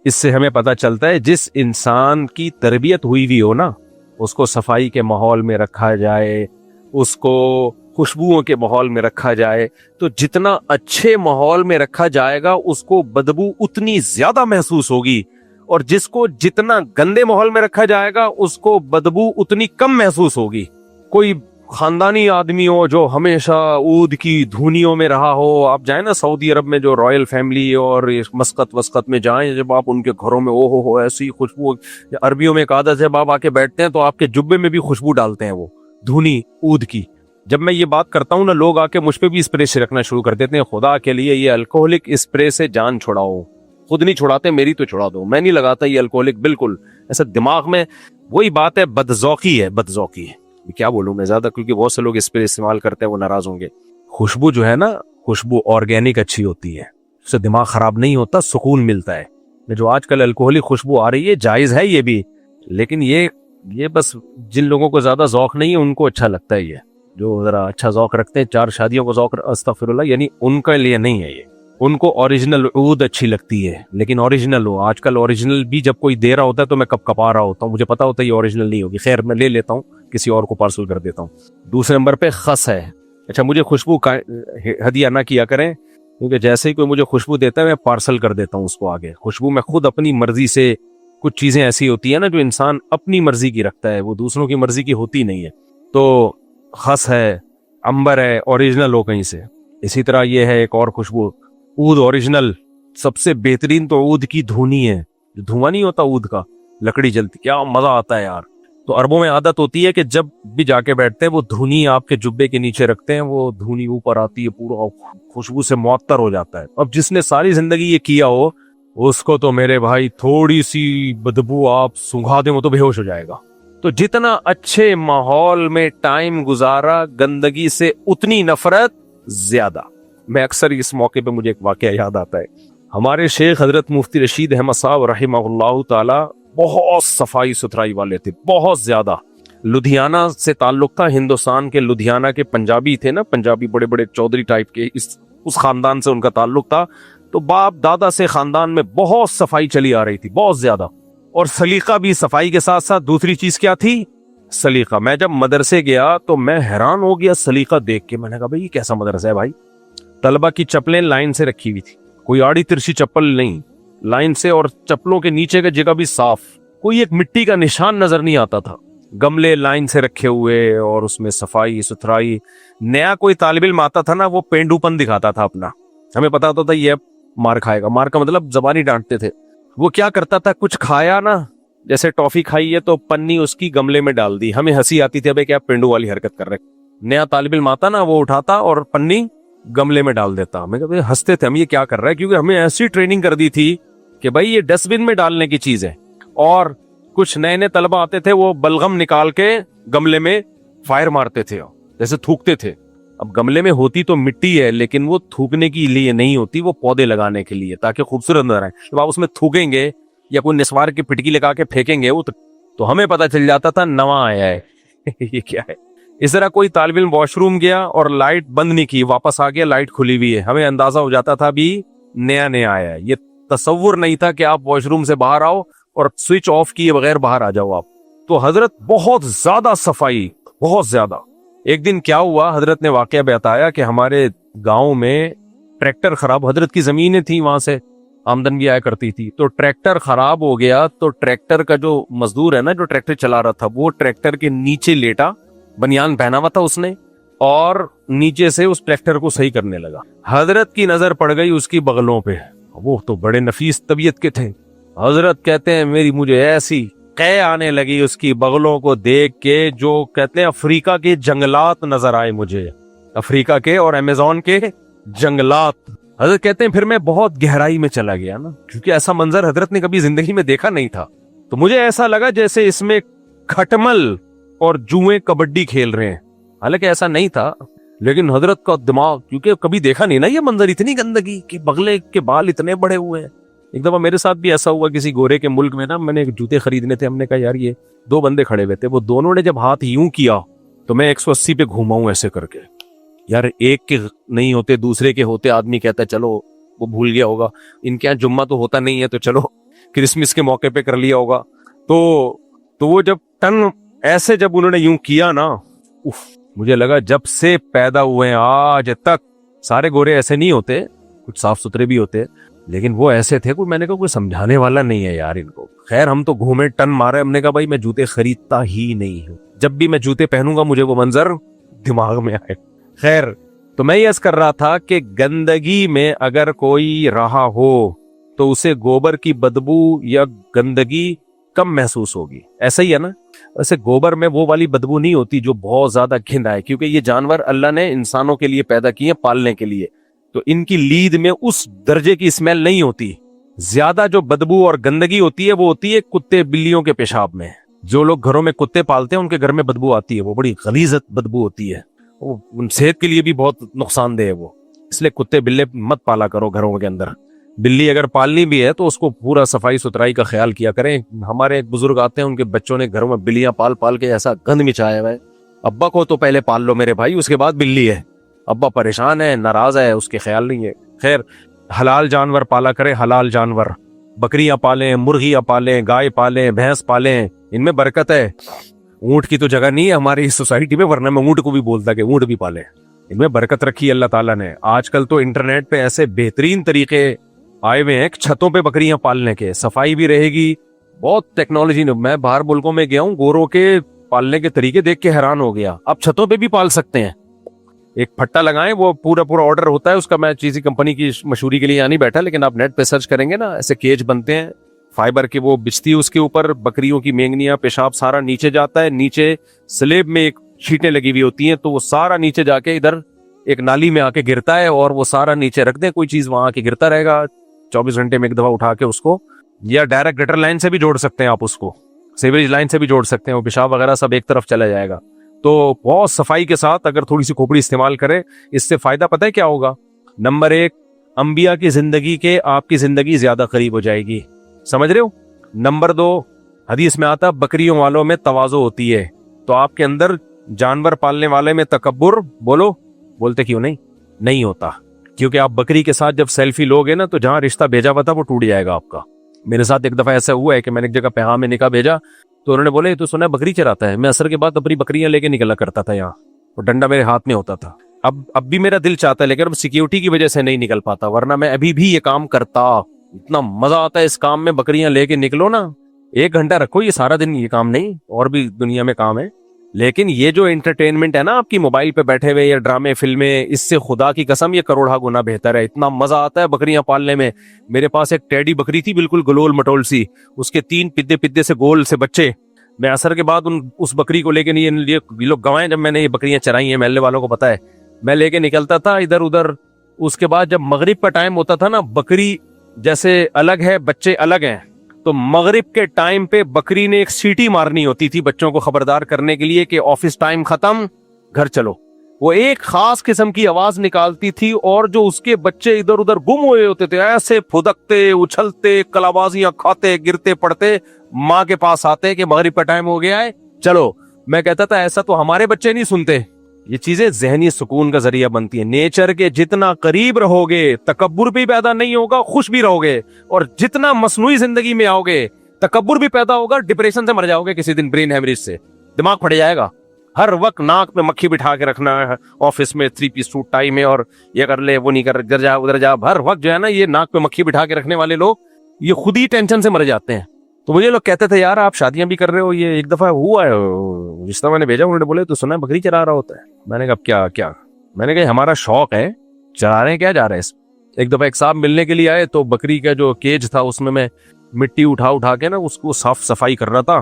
اس سے ہمیں پتہ چلتا ہے جس انسان کی تربیت ہوئی بھی ہو نا, اس کو صفائی کے ماحول میں رکھا جائے, اس کو خوشبوؤں کے ماحول میں رکھا جائے, تو جتنا اچھے ماحول میں رکھا جائے گا اس کو بدبو اتنی زیادہ محسوس ہوگی, اور جس کو جتنا گندے ماحول میں رکھا جائے گا اس کو بدبو اتنی کم محسوس ہوگی. کوئی خاندانی آدمی ہو جو ہمیشہ عود کی دھونیوں میں رہا ہو, آپ جائیں نا سعودی عرب میں جو رائل فیملی اور مسقط وسقط میں جائیں, جب آپ ان کے گھروں میں ہو ایسی خوشبو, عربیوں میں ایک عادت ہے, آپ آ کے بیٹھتے ہیں تو آپ کے جبے میں بھی خوشبو ڈالتے ہیں, وہ دھونی عود کی. جب میں یہ بات کرتا ہوں نا, لوگ آ کے مجھ پہ بھی اسپرے سے رکھنا شروع کر دیتے ہیں. خدا کے لیے یہ الکوہلک اسپرے سے جان چھڑاؤ, خود نہیں چھڑاتے, میری تو چھڑا دو, میں نہیں لگاتا یہ الکوہلک بالکل. ایسا دماغ میں وہی بات ہے, بدذوقی ہے. کیا بولوں میں زیادہ, کیونکہ بہت سے لوگ اسپرے استعمال کرتے ہیں, وہ ناراض ہوں گے. خوشبو جو ہے نا, خوشبو آرگینک اچھی ہوتی ہے, اس سے دماغ خراب نہیں ہوتا, سکون ملتا ہے. جو آج کل الکوہلک خوشبو آ رہی ہے جائز ہے یہ بھی, لیکن یہ بس جن لوگوں کو زیادہ ذوق نہیں ہے ان کو اچھا لگتا ہے. یہ جو ذرا اچھا ذوق رکھتے ہیں, 4 شادیوں کو ذوق, استغفر اللہ, یعنی ان کے لیے نہیں ہے یہ. ان کو اوریجنل عود اچھی لگتی ہے، لیکن اوریجنل ہو. آج کل اوریجنل بھی جب کوئی دے رہا ہوتا ہے تو میں کب کپا رہا ہوتا ہوں، مجھے پتا ہوتا ہے یہ اوریجنل نہیں ہوگی، خیر میں لے لیتا ہوں، کسی اور کو پارسل کر دیتا ہوں. دوسرے نمبر پہ خس ہے. اچھا مجھے خوشبو کا ہدیہ نہ کیا کریں، کیونکہ جیسے ہی کوئی مجھے خوشبو دیتا ہے میں پارسل کر دیتا ہوں اس کو آگے. خوشبو میں خود اپنی مرضی سے، کچھ چیزیں ایسی ہوتی ہیں نا جو انسان اپنی مرضی کی رکھتا ہے، وہ دوسروں کی مرضی کی ہوتی نہیں ہے. تو خس ہے، عنبر ہے، اوریجنل ہو کہیں سے. اسی طرح یہ ہے ایک اور خوشبو، عود اوریجنل. سب سے بہترین تو عود کی دھونی ہے، جو دھواں نہیں ہوتا عود کا، لکڑی جلتی، کیا مزہ آتا ہے یار. تو عربوں میں عادت ہوتی ہے کہ جب بھی جا کے بیٹھتے ہیں وہ دھونی آپ کے جبے کے نیچے رکھتے ہیں، وہ دھونی اوپر آتی ہے، پورا خوشبو سے معطر ہو جاتا ہے. اب جس نے ساری زندگی یہ کیا ہو اس کو تو میرے بھائی تھوڑی سی بدبو آپ سنگھا دیں وہ تو بے ہوش ہو جائے گا. تو جتنا اچھے ماحول میں ٹائم گزارا، گندگی سے اتنی نفرت زیادہ. میں اکثر اس موقع پہ مجھے ایک واقعہ یاد آتا ہے. ہمارے شیخ حضرت مفتی رشید احمد صاحب رحمہ اللہ تعالی بہت صفائی ستھرائی والے تھے، بہت زیادہ. لدھیانہ سے تعلق تھا، ہندوستان کے لدھیانہ کے پنجابی تھے نا، پنجابی بڑے بڑے چودھری ٹائپ کے، اس خاندان سے ان کا تعلق تھا. تو باپ دادا سے خاندان میں بہت صفائی چلی آ رہی تھی، بہت زیادہ. اور سلیقہ بھی صفائی کے ساتھ ساتھ دوسری چیز کیا تھی؟ سلیقہ. میں جب مدرسے گیا تو میں حیران ہو گیا سلیقہ دیکھ کے. میں نے کہا بھائی یہ کیسا مدرسہ ہے بھائی؟ طلبہ کی چپلیں لائن سے رکھی ہوئی تھی، کوئی آڑی ترچھی چپل نہیں، لائن سے. اور چپلوں کے نیچے کا جگہ بھی صاف، کوئی ایک مٹی کا نشان نظر نہیں آتا تھا. گملے لائن سے رکھے ہوئے اور اس میں صفائی ستھرائی. نیا کوئی طالب علم آتا تھا نا وہ پینڈو پن دکھاتا تھا اپنا، ہمیں پتا ہوتا تھا یہ مار کھائے گا. مار کا مطلب زبانی ڈانٹتے تھے. وہ کیا کرتا تھا، کچھ کھایا نا، جیسے ٹافی کھائی ہے تو پنی اس کی گملے میں ڈال دی. ہمیں ہنسی آتی تھی ابے کیا پینڈو والی حرکت کر رہے. نیا طالب علم آتا نا وہ اٹھاتا اور پنی گملے میں ڈال دیتا. ہمیں ہنستے تھے ہم یہ کیا کر رہا ہے، کیونکہ ہمیں ایسی ٹریننگ کر دی تھی کہ بھائی یہ ڈسٹ بن میں ڈالنے کی چیز ہے. اور کچھ نئے نئے طلبہ آتے تھے وہ بلغم نکال کے گملے میں فائر مارتے تھے، جیسے تھوکتے تھے. اب گملے میں ہوتی تو مٹی ہے لیکن وہ تھوکنے کے لیے نہیں ہوتی، وہ پودے لگانے کے لیے تاکہ خوبصورت نظر آئے. جب آپ اس میں تھوکیں گے یا کوئی نسوار کی پٹکی لگا کے پھینکیں گے وہ تو ہمیں پتا چل جاتا تھا نواں آیا ہے یہ کیا ہے. اس طرح کوئی طالب علم واش روم گیا اور لائٹ بند نہیں کی، واپس آ گیا لائٹ کھلی ہوئی ہے، ہمیں اندازہ ہو جاتا تھا بھی نیا نیا آیا ہے. یہ تصور نہیں تھا کہ آپ واش روم سے باہر آؤ اور سوئچ آف کیے بغیر باہر آ جاؤ آپ. تو حضرت بہت زیادہ صفائی، بہت زیادہ. ایک دن کیا ہوا، حضرت نے واقعہ بتایا کہ ہمارے گاؤں میں ٹریکٹر خراب، حضرت کی زمینیں تھیں وہاں سے آمدن بھی آیا کرتی تھی، تو ٹریکٹر خراب ہو گیا. تو ٹریکٹر کا جو مزدور ہے نا جو ٹریکٹر چلا رہا تھا وہ ٹریکٹر کے نیچے لیٹا، بنیان پہنا ہوا تھا اس نے، اور نیچے سے اس ٹریکٹر کو صحیح کرنے لگا. حضرت کی نظر پڑ گئی اس کی بغلوں پہ، وہ تو بڑے نفیس طبیعت کے تھے. حضرت کہتے ہیں مجھے ایسی قے آنے لگی اس کی بغلوں کو دیکھ کے، جو کہتے ہیں افریقہ کے جنگلات نظر آئے مجھے، افریقہ کے اور امیزون کے جنگلات. حضرت کہتے ہیں پھر میں بہت گہرائی میں چلا گیا نا، کیونکہ ایسا منظر حضرت نے کبھی زندگی میں دیکھا نہیں تھا. تو مجھے ایسا لگا جیسے اس میں کھٹمل اور جوئیں کبڈی کھیل رہے ہیں. حالانکہ ایسا نہیں تھا، لیکن حضرت کا دماغ، کیونکہ کبھی دیکھا نہیں نا یہ منظر، اتنی گندگی کہ بغلے کے بال اتنے بڑے ہوئے ہیں. ایک دفعہ میرے ساتھ بھی ایسا ہوا کسی گورے کے ملک میں نا، میں نے جوتے خریدنے تھے، ہم نے کہا یار یہ دو بندے کھڑے ہوئے تھے، وہ دونوں نے جب ہاتھ یوں کیا تو میں 180 پہ گھوما ہوں ایسے کر کے. یار ایک کے نہیں ہوتے دوسرے کے ہوتے، آدمی کہتا ہے چلو وہ بھول گیا ہوگا، ان کے یہاں جمعہ تو ہوتا نہیں ہے تو چلو کرسمس کے موقع پہ کر لیا ہوگا. تو وہ جب ٹن ایسے جب انہوں نے یوں کیا نا، مجھے لگا جب سے پیدا ہوئے ہیں آج تک سارے گورے ایسے نہیں ہوتے، کچھ صاف ستھرے بھی ہوتے، لیکن وہ ایسے تھے. میں نے کہا کوئی سمجھانے والا نہیں ہے یار ان کو. خیر ہم تو گھومے ٹن مارے، ہم نے کہا بھائی میں جوتے خریدتا ہی نہیں ہوں، جب بھی میں جوتے پہنوں گا مجھے وہ منظر دماغ میں آئے. خیر تو میں یہ عرض کر رہا تھا کہ گندگی میں اگر کوئی رہا ہو تو اسے گوبر کی بدبو یا گندگی کم محسوس ہوگی. ایسا ہی ہے نا، ویسے گوبر میں وہ والی بدبو نہیں ہوتی جو بہت زیادہ گھن آئے، کیونکہ یہ جانور اللہ نے انسانوں کے لیے پیدا کیے ہیں پالنے کے لیے، تو ان کی لید میں اس درجے کی اسمیل نہیں ہوتی. زیادہ جو بدبو اور گندگی ہوتی ہے وہ ہوتی ہے کتے بلیوں کے پیشاب میں. جو لوگ گھروں میں کتے پالتے ہیں ان کے گھر میں بدبو آتی ہے، وہ بڑی غلیظ بدبو ہوتی ہے، وہ صحت کے لیے بھی بہت نقصان دہ ہے وہ. اس لیے کتے بلے مت پالا کرو گھروں کے اندر. بلی اگر پالنی بھی ہے تو اس کو پورا صفائی ستھرائی کا خیال کیا کریں. ہمارے ایک بزرگ آتے ہیں، ان کے بچوں نے گھروں میں بلیاں پال کے ایسا گند مچایا ہوا ہے. ابا کو تو پہلے پال لو میرے بھائی، اس کے بعد بلی ہے. ابا پریشان ہے، ناراض ہے، اس کے خیال نہیں ہے. خیر حلال جانور پالا کریں, حلال جانور, بکریاں پالیں, مرغیاں پالیں, گائے پالیں, بھینس پالیں, ان میں برکت ہے. اونٹ کی تو جگہ نہیں ہے ہماری سوسائٹی میں, ورنہ میں اونٹ کو بھی بولتا کہ اونٹ بھی پالیں, ان میں برکت رکھی اللہ تعالیٰ نے. آج کل تو انٹرنیٹ پہ ایسے بہترین طریقے آئے ہوئے ہیں چھتوں پہ بکریاں پالنے کے, صفائی بھی رہے گی, بہت ٹیکنالوجی. میں باہر ملکوں میں گیا ہوں, گوروں کے پالنے کے طریقے دیکھ کے حیران ہو گیا. آپ چھتوں پہ بھی پال سکتے ہیں, ایک پھٹا لگائیں, وہ پورا آرڈر ہوتا ہے اس کا. میں چیزی کمپنی کی مشہوری کے لیے یہاں نہیں بیٹھا, لیکن آپ نیٹ پہ سرچ کریں گے نا, ایسے کیج بنتے ہیں فائبر کے, وہ بچتی ہے اس کے اوپر, بکریوں کی مینگنیاں پیشاب سارا نیچے جاتا ہے, نیچے سلیب میں ایک شیٹیں لگی ہوئی ہوتی ہیں, تو وہ سارا نیچے جا کے ادھر ایک نالی میں آ کے گرتا ہے, اور وہ سارا نیچے رکھ دیں, کوئی چیز وہاں آ کے گرتا رہے گا. 24 گھنٹے میں ایک دفعہ اٹھا کے اس کو, یا ڈائریکٹ گٹر لائن سے بھی جوڑ سکتے ہیں آپ, اس کو سیوریج لائن سے بھی جوڑ سکتے ہیں, وہ پیشاب وغیرہ سب ایک طرف چلا جائے گا. تو بہت صفائی کے ساتھ اگر تھوڑی سی کھوپڑی استعمال کرے, اس سے فائدہ پتہ ہے کیا ہوگا؟ نمبر 1, انبیاء کی زندگی کے آپ کی زندگی زیادہ قریب ہو جائے گی, سمجھ رہے ہو؟ نمبر 2, حدیث میں آتا بکریوں والوں میں تواضع ہوتی ہے, تو آپ کے اندر جانور پالنے والے میں تکبر, بولتے کیوں نہیں ہوتا, کیونکہ آپ بکری کے ساتھ جب سیلفی لوگے نا, تو جہاں رشتہ بھیجا ہوا تھا وہ ٹوٹ جائے گا آپ کا. میرے ساتھ ایک دفعہ ایسا ہوا ہے کہ میں نے ایک جگہ پیغام میں نکاح بھیجا, تو انہوں نے بولے یہ تو سنا بکری چراتا ہے. میں عصر کے بعد اپنی بکریاں لے کے نکلا کرتا تھا یہاں, اور ڈنڈا میرے ہاتھ میں ہوتا تھا. اب بھی میرا دل چاہتا ہے, لیکن اب سیکیورٹی کی وجہ سے نہیں نکل پاتا, ورنہ میں ابھی بھی یہ کام کرتا. اتنا مزہ آتا ہے اس کام میں, بکریاں لے کے نکلو نا, 1 گھنٹہ رکھو, یہ سارا دن یہ کام نہیں, اور بھی دنیا میں کام ہے. لیکن یہ جو انٹرٹینمنٹ ہے نا آپ کی موبائل پہ بیٹھے ہوئے, یا ڈرامے فلمیں, اس سے خدا کی قسم یہ کروڑا گنا بہتر ہے. اتنا مزہ آتا ہے بکریاں پالنے میں. میرے پاس ایک ٹیڈی بکری تھی, بالکل گلول مٹول سی, اس کے 3 پدے سے گول سے بچے. میں عصر کے بعد اس بکری کو لے کے, نہیں یہ لوگ گوائیں, جب میں نے یہ بکریاں چرائی ہیں محلے والوں کو پتا ہے, میں لے کے نکلتا تھا ادھر ادھر. اس کے بعد جب مغرب کا ٹائم ہوتا تھا نا, بکری جیسے الگ ہے بچے الگ ہیں, تو مغرب کے ٹائم پہ بکری نے ایک سیٹی مارنی ہوتی تھی بچوں کو خبردار کرنے کے لیے کہ آفس ٹائم ختم, گھر چلو. وہ ایک خاص قسم کی آواز نکالتی تھی, اور جو اس کے بچے ادھر ادھر گم ہوئے ہوتے تھے, ایسے پھدکتے اچھلتے کلابازیاں کھاتے گرتے پڑتے, ماں کے پاس آتے کہ مغرب کا ٹائم ہو گیا ہے چلو. میں کہتا تھا ایسا تو ہمارے بچے نہیں سنتے. یہ چیزیں ذہنی سکون کا ذریعہ بنتی ہیں. نیچر کے جتنا قریب رہو گے تکبر بھی پیدا نہیں ہوگا, خوش بھی رہو گے. اور جتنا مصنوعی زندگی میں آؤ گے تکبر بھی پیدا ہوگا, ڈپریشن سے مر جاؤ گے کسی دن, برین ہیمریج سے, دماغ پھٹ جائے گا. ہر وقت ناک میں مکھی بٹھا کے رکھنا ہے, آفس میں 3 پیس سوٹ ٹائی میں, اور یہ کر لے وہ نہیں کر, ادھر جا ادھر جا, ہر وقت جو ہے نا یہ ناک پہ مکھی بٹھا کے رکھنے والے لوگ یہ خود ہی ٹینشن سے مر جاتے ہیں. تو مجھے لوگ کہتے تھے یار آپ شادیاں بھی کر رہے ہو, یہ ایک دفعہ ہوا ہے رشتہ میں نے بھیجا, انہوں نے بولے تو سنا بکری چرا رہا ہوتا ہے. میں نے کہا کیا میں نے کہا ہمارا شوق ہے, چرا رہے ہیں کیا جا رہے ہیں. ایک دفعہ ایک صاحب ملنے کے لیے آئے, تو بکری کا جو کیج تھا اس میں مٹی اٹھا کے نا اس کو صاف صفائی کر رہا تھا,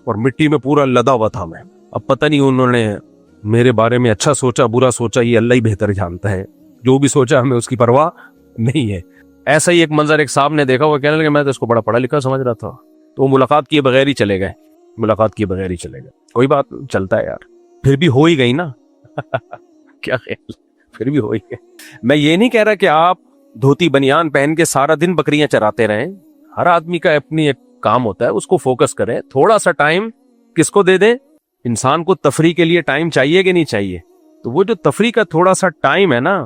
اور مٹی میں پورا لدا ہوا تھا میں. اب پتہ نہیں انہوں نے میرے بارے میں اچھا سوچا برا سوچا, یہ اللہ ہی بہتر جانتا ہے. جو بھی سوچا ہمیں اس کی پرواہ نہیں ہے. ایسا ہی ایک منظر ایک صاحب نے دیکھا, وہ کہنے لگے میں تو اس کو بڑا پڑھا لکھا سمجھ رہا تھا, تو ملاقات کیے بغیر ہی چلے گئے. کوئی بات چلتا ہے یار, پھر بھی ہو ہی گئی نا. کیا خیال, پھر بھی ہو ہی گئی. میں یہ نہیں کہہ رہا کہ آپ دھوتی بنیان پہن کے سارا دن بکریاں چراتے رہیں. ہر آدمی کا اپنی ایک کام ہوتا ہے, اس کو فوکس کریں. تھوڑا سا ٹائم کس کو دے دیں, انسان کو تفریح کے لیے ٹائم چاہیے کہ نہیں چاہیے. تو وہ جو تفریح کا تھوڑا سا ٹائم ہے نا,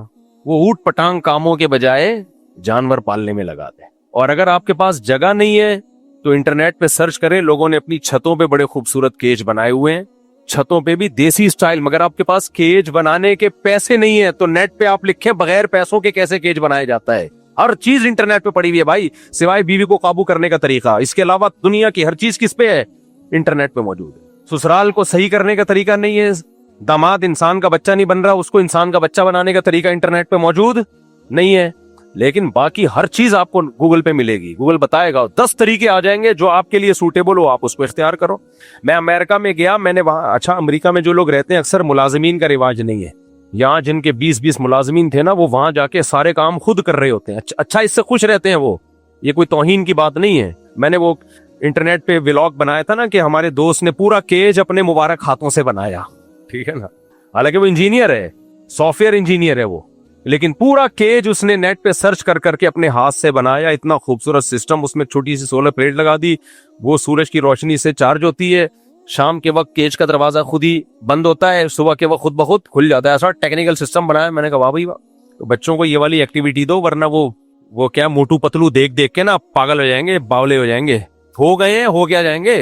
وہ اوٹ پٹانگ کاموں کے بجائے جانور پالنے میں لگا دیں. اور اگر آپ کے پاس جگہ نہیں ہے تو انٹرنیٹ پہ سرچ کریں, لوگوں نے اپنی چھتوں پہ بڑے خوبصورت کیج بنائے ہوئے ہیں, چھتوں پہ بھی دیسی سٹائل. مگر آپ کے پاس کیج بنانے کے پیسے نہیں ہیں تو نیٹ پہ آپ لکھیں بغیر پیسوں کے کیسے کیج بنایا جاتا ہے. ہر چیز انٹرنیٹ پہ پڑی ہوئی ہے بھائی, سوائے بیوی کو قابو کرنے کا طریقہ. اس کے علاوہ دنیا کی ہر چیز کس پہ ہے, انٹرنیٹ پہ موجود ہے. سسرال کو صحیح کرنے کا طریقہ نہیں ہے, داماد انسان کا بچہ نہیں بن رہا, اس کو انسان کا بچہ بنانے کا طریقہ انٹرنیٹ پہ موجود نہیں ہے. لیکن باقی ہر چیز آپ کو گوگل پہ ملے گی, گوگل بتائے گا. 10 طریقے آ جائیں گے جو آپ کے لیے سوٹیبل ہو, آپ اس کو اختیار کرو. میں امریکہ میں گیا, میں نے وہاں, اچھا امریکہ میں جو لوگ رہتے ہیں اکثر ملازمین کا رواج نہیں ہے. یہاں جن کے 20 ملازمین تھے نا, وہ وہاں جا کے سارے کام خود کر رہے ہوتے ہیں. اچھا اس سے خوش رہتے ہیں وہ, یہ کوئی توہین کی بات نہیں ہے. میں نے وہ انٹرنیٹ پہ ولاگ بنایا تھا نا کہ ہمارے دوست نے پورا کیج اپنے مبارک ہاتھوں سے بنایا, ٹھیک ہے نا, حالانکہ وہ انجینئر ہے, سافٹ ویئر انجینئر ہے وہ, لیکن پورا کیج اس نے نیٹ پہ سرچ کر کے اپنے ہاتھ سے بنایا. اتنا خوبصورت سسٹم, اس میں چھوٹی سی سولر پلیٹ لگا دی, وہ سورج کی روشنی سے چارج ہوتی ہے. شام کے وقت کیج کا دروازہ خود ہی بند ہوتا ہے, صبح کے وقت خود بخود کھل جاتا ہے. ایسا ٹیکنیکل سسٹم بنایا. میں نے کہا واہ بھائی واہ. تو بچوں کو یہ والی ایکٹیویٹی دو, ورنہ وہ وہ کیا موٹو پتلو دیکھ دیکھ کے نا پاگل ہو جائیں گے, باولے ہو جائیں گے. ہو گئے ہیں, ہو کیا جائیں گے.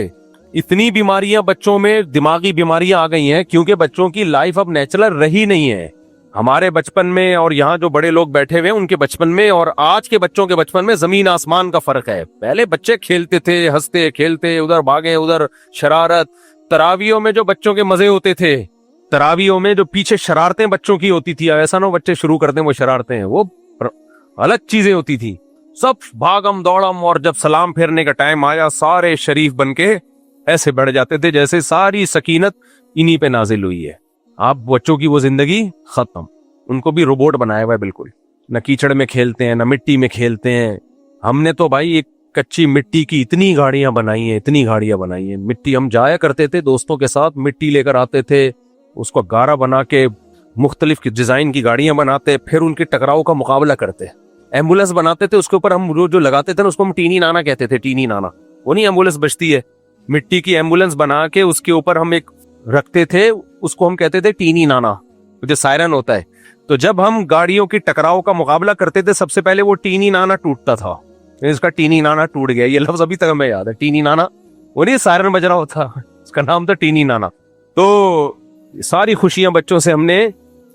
اتنی بیماریاں بچوں میں, دماغی بیماریاں آ گئی ہیں کیونکہ بچوں کی لائف اب نیچرل رہی نہیں ہے. ہمارے بچپن میں اور یہاں جو بڑے لوگ بیٹھے ہوئے ہیں ان کے بچپن میں اور آج کے بچوں کے بچپن میں زمین آسمان کا فرق ہے. پہلے بچے کھیلتے تھے, ہنستے کھیلتے, ادھر بھاگے ادھر شرارت. تراویوں میں جو بچوں کے مزے ہوتے تھے, تراویوں میں جو پیچھے شرارتیں بچوں کی ہوتی تھی, ایسا نہ بچے شروع کر دیں وہ شرارتیں ہیں, وہ الگ چیزیں ہوتی تھی. سب بھاگم دوڑم, اور جب سلام پھیرنے کا ٹائم آیا سارے شریف بن کے ایسے بڑھ جاتے تھے جیسے ساری سکینت انہی پہ نازل ہوئی ہے. آپ بچوں کی وہ زندگی ختم, ان کو بھی روبوٹ بنایا ہوا ہے بالکل. نہ کیچڑ میں کھیلتے ہیں, نہ مٹی میں کھیلتے ہیں. ہم نے تو بھائی ایک کچی مٹی کی اتنی گاڑیاں بنائی ہیں, اتنی گاڑیاں بنائی ہیں. مٹی ہم جایا کرتے تھے دوستوں کے ساتھ, مٹی لے کر آتے تھے, اس کو گارا بنا کے مختلف ڈیزائن کی گاڑیاں بناتے, پھر ان کے ٹکراؤ کا مقابلہ کرتے. ایمبولینس بناتے تھے, اس کے اوپر ہم جو لگاتے تھے نا اس کو ہم ٹینی نانا کہتے تھے. ٹینی نانا وہ نہیں ایمبولینس بچتی ہے, مٹی کی ایمبولینس بنا کے اس کے اوپر ہم ایک رکھتے تھے, اس کو ہم کہتے تھے ٹینی نانا, جو سائرن ہوتا ہے. تو جب ہم گاڑیوں کی ٹکراؤ کا مقابلہ کرتے تھے سب سے پہلے وہ ٹینی نانا ٹوٹتا تھا. اس کا ٹینی نانا ٹوٹ گیا, یہ لفظ ابھی تک ہمیں یاد ہے. ٹینی نانا وہ نہیں سائرن بج رہا ہوتا, اس کا نام تھا ٹینی نانا. تو ساری خوشیاں بچوں سے ہم نے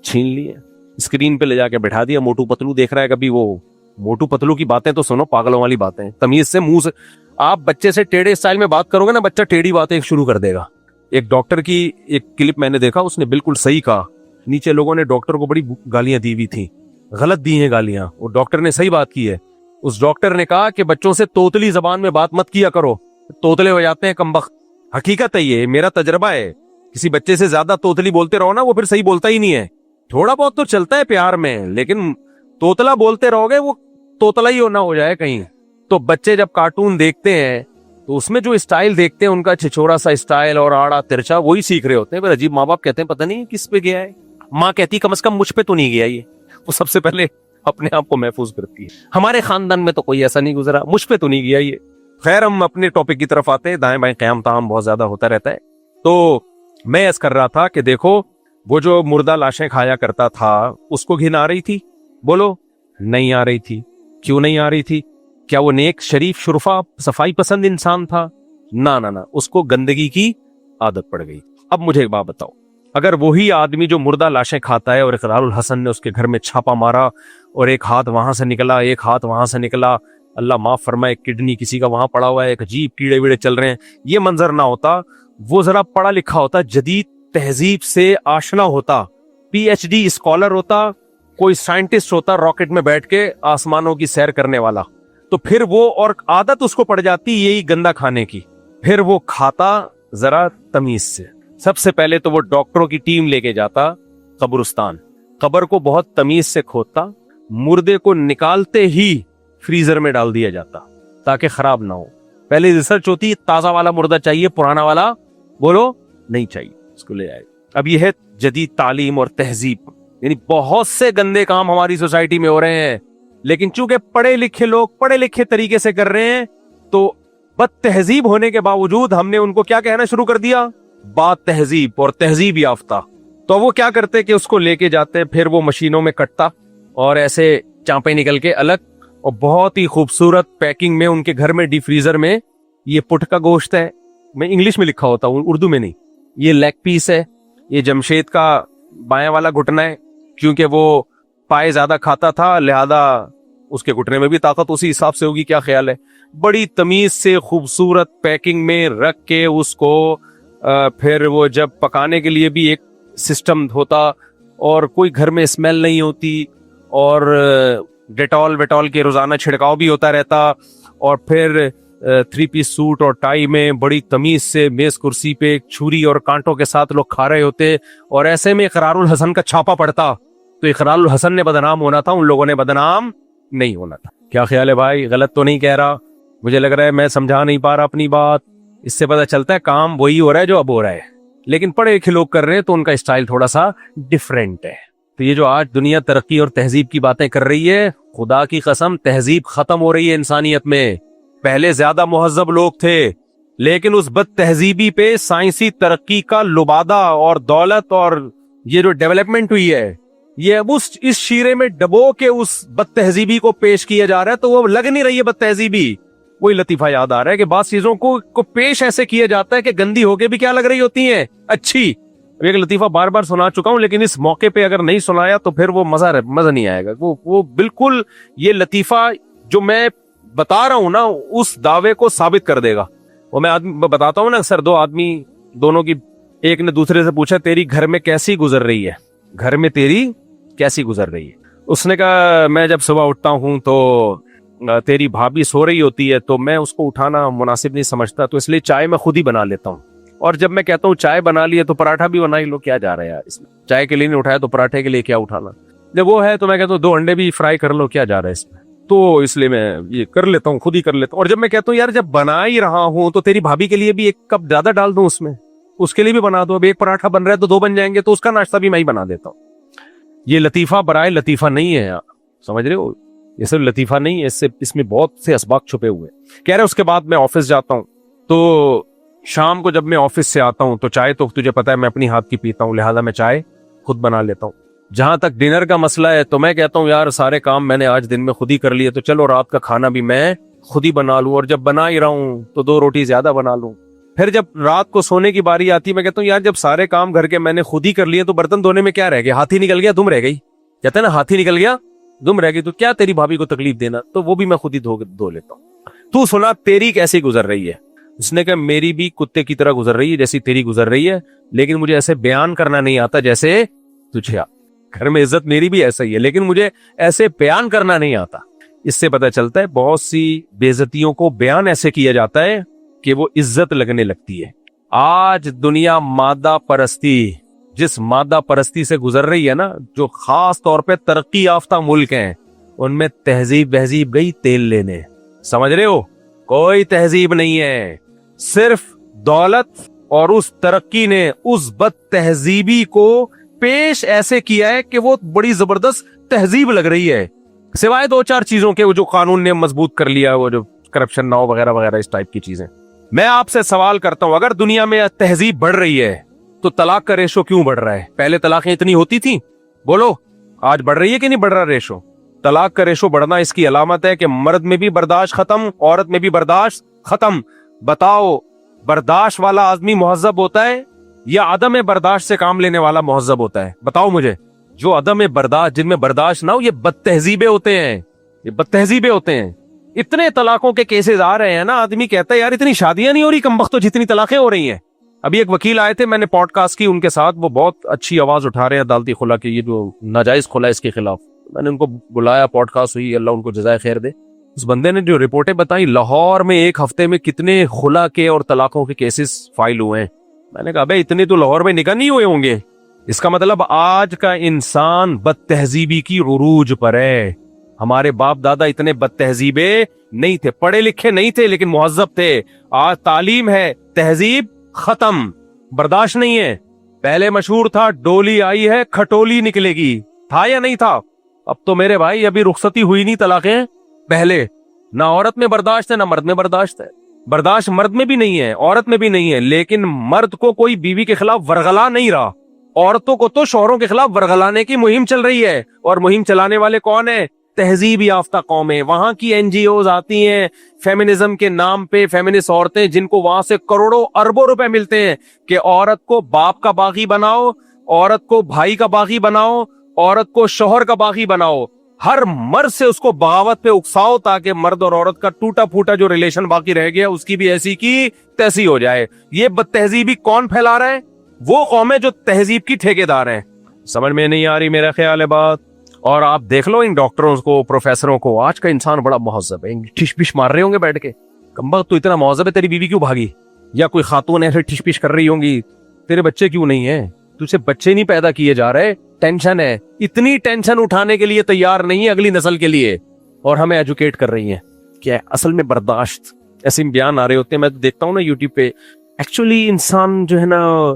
چھین لی ہیں. اسکرین پہ لے جا کے بٹھا دیا, موٹو پتلو دیکھ رہا ہے, کبھی وہ موٹو پتلو کی باتیں تو سنو, پاگلوں والی باتیں. تمیز سے منہ سے آپ بچے سے ٹیڑھے اسٹائل میں بات کرو گے نا, بچہ ٹیڑھی باتیں شروع کر دے گا. ایک ڈاکٹر کی ایک کلپ میں نے دیکھا, اس نے بالکل صحیح کہا. نیچے لوگوں نے ڈاکٹر کو بڑی گالیاں دی ہوئی تھی, غلط دی ہیں گالیاں, اور ڈاکٹر نے صحیح بات کی ہے. اس ڈاکٹر نے کہا کہ بچوں سے توتلی زبان میں بات مت کیا کرو, توتلے ہو جاتے ہیں کمبخت. حقیقت ہے, یہ میرا تجربہ ہے. کسی بچے سے زیادہ توتلی بولتے رہو نا, وہ پھر صحیح بولتا ہی نہیں ہے. تھوڑا بہت تو چلتا ہے پیار میں, لیکن توتلا بولتے رہو گے وہ توتلا ہی ہونا ہو جائے کہیں. تو بچے جب کارٹون دیکھتے ہیں تو اس میں جو اسٹائل دیکھتے ہیں ان کا چھچورا سا اسٹائل اور آڑا ترچا, وہی سیکھ رہے ہوتے ہیں. پھر عجیب ماں باپ کہتے ہیں پتہ نہیں کس پہ گیا ہے. ماں کہتی کم از کم مجھ پہ تو نہیں گیا یہ. وہ سب سے پہلے اپنے آپ کو محفوظ کرتی ہے. ہمارے خاندان میں تو کوئی ایسا نہیں گزرا, مجھ پہ تو نہیں گیا یہ. خیر, ہم اپنے ٹاپک کی طرف آتے ہیں. دائیں بائیں قیام تام بہت زیادہ ہوتا رہتا ہے. تو میں عرض کر رہا تھا کہ دیکھو, وہ جو مردہ لاشیں کھایا کرتا تھا اس کو گھن آ رہی تھی؟ بولو نہیں آ رہی تھی. کیوں نہیں آ رہی تھی؟ کیا وہ نیک شریف شرفا صفائی پسند انسان تھا؟ نہ, اس کو گندگی کی عادت پڑ گئی. اب مجھے ایک بات بتاؤ, اگر وہی آدمی جو مردہ لاشیں کھاتا ہے, اور اقرار الحسن نے اس کے گھر میں چھاپا مارا اور ایک ہاتھ وہاں سے نکلا, ایک ہاتھ وہاں سے نکلا, اللہ معاف فرمائے کڈنی کسی کا وہاں پڑا ہوا ہے, ایک عجیب کیڑے ویڑے چل رہے ہیں, یہ منظر نہ ہوتا, وہ ذرا پڑھا لکھا ہوتا, جدید تہذیب سے آشنا ہوتا, پی ایچ ڈی اسکالر ہوتا, کوئی سائنٹسٹ ہوتا راکٹ میں بیٹھ کے آسمانوں کی سیر کرنے والا, تو پھر وہ, اور عادت اس کو پڑ جاتی یہی گندا کھانے کی, پھر وہ کھاتا ذرا تمیز سے. سب سے پہلے تو وہ ڈاکٹروں کی ٹیم لے کے جاتا قبرستان, قبر کو بہت تمیز سے کھودتا, مردے کو نکالتے ہی فریزر میں ڈال دیا جاتا تاکہ خراب نہ ہو. پہلے ریسرچ ہوتی, تازہ والا مردہ چاہیے, پرانا والا بولو نہیں چاہیے, اس کو لے جائے. اب یہ ہے جدید تعلیم اور تہذیب. یعنی بہت سے گندے کام ہماری سوسائٹی میں ہو رہے ہیں, لیکن چونکہ پڑھے لکھے لوگ پڑھے لکھے طریقے سے کر رہے ہیں, تو بد تہذیب ہونے کے باوجود ہم نے ان کو کیا کہنا شروع کر دیا؟ بات تہذیب اور تہذیب یافتہ. تو وہ کیا کرتے کہ اس کو لے کے جاتے, پھر وہ مشینوں میں کٹتا اور ایسے چانپیں نکل کے الگ, اور بہت ہی خوبصورت پیکنگ میں ان کے گھر میں ڈی فریزر میں, یہ پٹ کا گوشت ہے, میں انگلش میں لکھا ہوتا ہوں, اردو میں نہیں, یہ لیگ پیس ہے, یہ جمشید کا بائیں والا گھٹنا ہے, کیونکہ وہ پائے زیادہ کھاتا تھا لہذا اس کے گھٹنے میں بھی طاقت اسی حساب سے ہوگی. کیا خیال ہے؟ بڑی تمیز سے خوبصورت پیکنگ میں رکھ کے اس کو, پھر وہ جب پکانے کے لیے بھی ایک سسٹم ہوتا, اور کوئی گھر میں اسمیل نہیں ہوتی, اور ڈیٹول ویٹول کے روزانہ چھڑکاؤ بھی ہوتا رہتا, اور پھر 3 پیس سوٹ اور ٹائی میں بڑی تمیز سے میز کرسی پہ چھری اور کانٹوں کے ساتھ لوگ کھا رہے ہوتے, اور ایسے میں اقرار الحسن کا چھاپا پڑتا. تو اقرار الحسن نے بدنام ہونا تھا, ان لوگوں نے بدنام نہیں ہونا تھا. کیا خیال ہے بھائی؟ غلط تو نہیں کہہ رہا؟ مجھے لگ رہا ہے میں سمجھا نہیں پا رہا اپنی بات. اس سے پتہ چلتا ہے کام وہی ہو رہا ہے جو اب ہو رہا ہے, لیکن پڑھے لکھے لوگ کر رہے ہیں تو ان کا اسٹائل تھوڑا سا ڈیفرنٹ ہے. تو یہ جو آج دنیا ترقی اور تہذیب کی باتیں کر رہی ہے, خدا کی قسم تہذیب ختم ہو رہی ہے انسانیت میں. پہلے زیادہ مہذب لوگ تھے, لیکن اس بد تہذیبی پہ سائنسی ترقی کا لبادہ اور دولت اور یہ جو ڈیولپمنٹ ہوئی ہے, یہ اب اس شیرے میں ڈبو کے اس بد تہذیبی کو پیش کیا جا رہا ہے تو وہ لگ نہیں رہی ہے بد تہذیبی. وہی لطیفہ یاد آ رہا ہے کہ بعض چیزوں کو پیش ایسے کیا جاتا ہے کہ گندی ہو کے بھی کیا لگ رہی ہوتی ہیں اچھی. ایک لطیفہ بار بار سنا چکا ہوں لیکن اس موقع پہ اگر نہیں سنایا تو پھر وہ مزہ نہیں آئے گا. وہ بالکل یہ لطیفہ جو میں بتا رہا ہوں نا اس دعوے کو ثابت کر دے گا. وہ میں بتاتا ہوں نا اکثر, دو آدمی دونوں کی, ایک نے دوسرے سے پوچھا تیری گھر میں کیسی گزر رہی ہے, گھر میں تیری کیسی گزر رہی ہے. اس نے کہا میں جب صبح اٹھتا ہوں تو تیری بھابھی سو رہی ہوتی ہے تو میں اس کو اٹھانا مناسب نہیں سمجھتا تو اس لیے چائے میں خود ہی بنا لیتا ہوں, اور جب میں کہتا ہوں چائے بنا لی ہے تو پراٹھا بھی بنا ہی لو, کیا جا رہا ہے یار اس میں, چائے کے لیے نہیں اٹھایا تو پراٹھے کے لیے کیا اٹھانا, جب وہ ہے تو میں کہتا ہوں 2 انڈے بھی فرائی کر لو, کیا جا رہا ہے اس میں. تو اس لیے میں یہ کر لیتا ہوں, خود ہی کر لیتا ہوں. اور جب میں کہتا ہوں یار جب بنا ہی رہا ہوں تو تیری بھابھی کے لیے بھی 1 کپ زیادہ ڈال دوں اس میں, اس کے لیے بھی بنا دو. اب 1 پراٹھا بن رہا ہے تو 2 بن جائیں گے, تو اس کا ناشتہ بھی میں ہی بنا دیتا ہوں. یہ لطیفہ برائے لطیفہ نہیں ہے, سمجھ رہے ہو, یہ صرف لطیفہ نہیں ہے, اس میں بہت سے اسباق چھپے ہوئے. کہہ رہے اس کے بعد میں آفس جاتا ہوں تو شام کو جب میں آفس سے آتا ہوں تو چائے تو تجھے پتا ہے میں اپنی ہاتھ کی پیتا ہوں, لہٰذا میں چائے خود بنا لیتا ہوں. جہاں تک ڈنر کا مسئلہ ہے تو میں کہتا ہوں یار سارے کام میں نے آج دن میں خود ہی کر لیے تو چلو رات کا کھانا بھی میں خود ہی بنا لوں, اور جب بنا ہی رہا ہوں تو 2 روٹی زیادہ بنا لوں. پھر جب رات کو سونے کی باری آتی ہے میں کہتا ہوں یار جب سارے کام گھر کے میں نے خود ہی کر لیے تو برتن دھونے میں کیا رہ گیا, ہاتھ ہی نکل گیا دم رہ گئی, کہتے ہیں نا ہاتھ ہی نکل گیا دم رہ گئی, تو کیا تیری بھابھی کو تکلیف دینا, تو وہ بھی میں خود ہی دھو لیتا ہوں. تو سنا تیری کیسی گزر رہی ہے. اس نے کہا میری بھی کتے کی طرح گزر رہی ہے جیسی تیری گزر رہی ہے, لیکن مجھے ایسے بیان کرنا نہیں آتا جیسے تجھے. گھر میں عزت میری بھی ایسا ہی ہے لیکن مجھے ایسے بیان کرنا نہیں آتا. اس سے پتہ چلتا ہے بہت سی بے عزتیوں کو بیان ایسے کیا جاتا ہے کہ وہ عزت لگنے لگتی ہے. آج دنیا مادہ پرستی, جس مادہ پرستی سے گزر رہی ہے نا, جو خاص طور پہ ترقی یافتہ ملک ہیں ان میں تہذیب گئی تیل لینے, سمجھ رہے ہو, کوئی تہذیب نہیں ہے. صرف دولت اور اس ترقی نے اس بد تہذیبی کو پیش ایسے کیا ہے کہ وہ بڑی زبردست تہذیب لگ رہی ہے, سوائے 2-4 چیزوں کے جو قانون نے مضبوط کر لیا, وہ جو کرپشن نہ ہو وغیرہ وغیرہ اس ٹائپ کی چیزیں. میں آپ سے سوال کرتا ہوں اگر دنیا میں تہذیب بڑھ رہی ہے تو طلاق کا ریشو کیوں بڑھ رہا ہے؟ پہلے طلاقیں اتنی ہوتی تھیں, بولو آج بڑھ رہی ہے کہ نہیں بڑھ رہا ریشو؟ طلاق کا ریشو بڑھنا اس کی علامت ہے کہ مرد میں بھی برداشت ختم, عورت میں بھی برداشت ختم. بتاؤ برداشت والا آدمی مہذب ہوتا ہے یا عدم برداشت سے کام لینے والا مہذب ہوتا ہے؟ بتاؤ مجھے. جو عدم برداشت, جن میں برداشت نہ ہو, یہ بد تہذیبے ہوتے ہیں, یہ بد تہذیبے ہوتے ہیں. اتنے طلاقوں کے کیسز آ رہے ہیں نا, آدمی کہتا ہے یار اتنی شادیاں نہیں ہو رہی کمبختوں جتنی طلاقیں ہو رہی ہیں. ابھی ایک وکیل آئے تھے, میں نے پوڈ کاسٹ کی ان کے ساتھ, وہ بہت اچھی آواز اٹھا رہے ہیں عدالتی خلا کی, یہ جو ناجائز خلا ہے اس کے خلاف. میں نے ان کو بلایا, پوڈ کاسٹ ہوئی, اللہ ان کو جزائے خیر دے. اس بندے نے جو رپورٹیں بتائی, لاہور میں 1 ہفتے میں کتنے خلا کے اور طلاقوں کے کیسز فائل ہوئے ہیں. میں نے کہا بھائی اتنے تو لاہور میں نکاح نہیں ہوئے ہوں گے. اس کا مطلب آج کا انسان بد تہذیبی کی عروج پر ہے. ہمارے باپ دادا اتنے بد تہذیبے نہیں تھے, پڑھے لکھے نہیں تھے لیکن مہذب تھے. آج تعلیم ہے, تہذیب ختم, برداشت نہیں ہے. پہلے مشہور تھا ڈولی آئی ہے کھٹولی نکلے گی, تھا یا نہیں تھا؟ اب تو میرے بھائی ابھی رخصتی ہوئی نہیں طلاقیں. پہلے نہ عورت میں برداشت ہے نہ مرد میں برداشت ہے. برداشت مرد میں بھی نہیں ہے, عورت میں بھی نہیں ہے, لیکن مرد کو کوئی بیوی کے خلاف ورغلا نہیں رہا. عورتوں کو تو شوہروں کے خلاف ورغلانے کی مہم چل رہی ہے, اور مہم چلانے والے کون ہیں؟ تہذیب یافتہ قومیں. وہاں کی NGOs آتی ہیں فیمنزم کے نام پہ, فیمنسٹ عورتیں جن کو وہاں سے کروڑوں اربوں روپے ملتے ہیں کہ عورت کو باپ کا باغی بناؤ, عورت کو بھائی کا باغی بناؤ, عورت کو شوہر کا باغی بناؤ, ہر مرد سے اس کو بغاوت پہ اکساؤ تاکہ مرد اور عورت کا ٹوٹا پھوٹا جو ریلیشن باقی رہ گیا اس کی بھی ایسی کی تیسی ہو جائے. یہ بد تہذیبی کون پھیلا رہا ہے؟ وہ قومیں جو تہذیب کی ٹھیکیدار ہیں. سمجھ میں نہیں آ رہی میرا خیال ہے بات. اور آپ دیکھ لو ان ڈاکٹروں کو, پروفیسروں کو, آج کا انسان بڑا مہذب ہے. ٹھش پش مار رہے ہوں گے بیٹھ کے, کمبخت تو اتنا مہذب ہے, تیری بیوی کیوں بھاگی؟ یا کوئی خاتون ایسے ٹھش پش کر رہی ہوں گی, تیرے بچے کیوں نہیں ہیں؟ تجھے بچے نہیں پیدا کیے جا رہے, ٹینشن ہے. اتنی ٹینشن اٹھانے کے لیے تیار نہیں ہے اگلی نسل کے لیے, اور ہمیں ایجوکیٹ کر رہی ہیں. کیا ہے اصل میں برداشت. ایسے بیان آ رہے ہوتے ہیں, میں دیکھتا ہوں نا یوٹیوب پہ, ایکچولی انسان جو ہے نا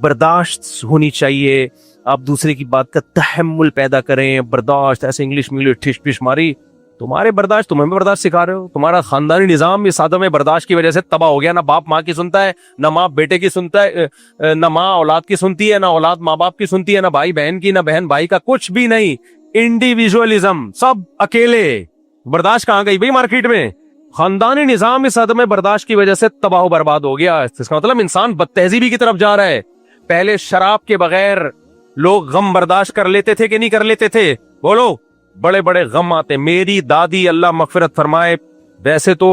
برداشت ہونی چاہیے, آپ دوسرے کی بات کا تحمل پیدا کریں, برداشت, ایسے انگلش میں ٹھش پش ماری. تمہارے برداشت تمہیں برداشت سکھا رہے ہو. تمہارا خاندانی نظام اس عدم برداشت کی وجہ سے تباہ ہو گیا. نہ باپ ماں کی سنتا ہے, نہ ماں بیٹے کی سنتا ہے, نہ ماں اولاد کی سنتی ہے, نہ اولاد ماں باپ کی سنتی ہے, نہ بھائی بہن کی, نہ بہن بھائی کا, کچھ بھی نہیں. انڈیویجولزم, سب اکیلے. برداشت کہاں گئی بھائی مارکیٹ میں؟ خاندانی نظام اس عدم برداشت کی وجہ سے تباہ و برباد ہو گیا. اس کا مطلب انسان بد تہذیبی کی طرف جا رہا ہے. پہلے شراب کے بغیر لوگ غم برداشت کر لیتے تھے کہ نہیں کر لیتے تھے؟ بولو. بڑے بڑے غم آتے. میری دادی اللہ مغفرت فرمائے ویسے تو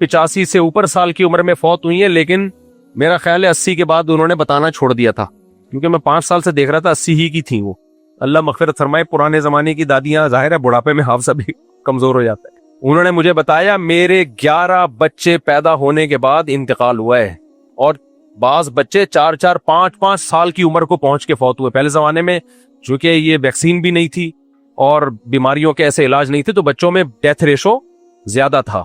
85 سے اوپر سال کی عمر میں فوت ہوئی ہیں, لیکن میرا خیال ہے 80 کے بعد انہوں نے بتانا چھوڑ دیا تھا, کیونکہ میں 5 سال سے دیکھ رہا تھا 80 ہی کی تھیں وہ. اللہ مغفرت فرمائے. پرانے زمانے کی دادیاں ظاہر ہے بڑھاپے میں حافظہ بھی کمزور ہو جاتا ہے. انہوں نے مجھے بتایا میرے 11 بچے پیدا ہونے کے بعد انتقال ہوا ہے, اور بعض بچے 4 5 سال کی عمر کو پہنچ کے فوت ہوئے. پہلے زمانے میں چونکہ یہ ویکسین بھی نہیں تھی اور بیماریوں کے ایسے علاج نہیں تھے, تو بچوں میں ڈیتھ ریشو زیادہ تھا.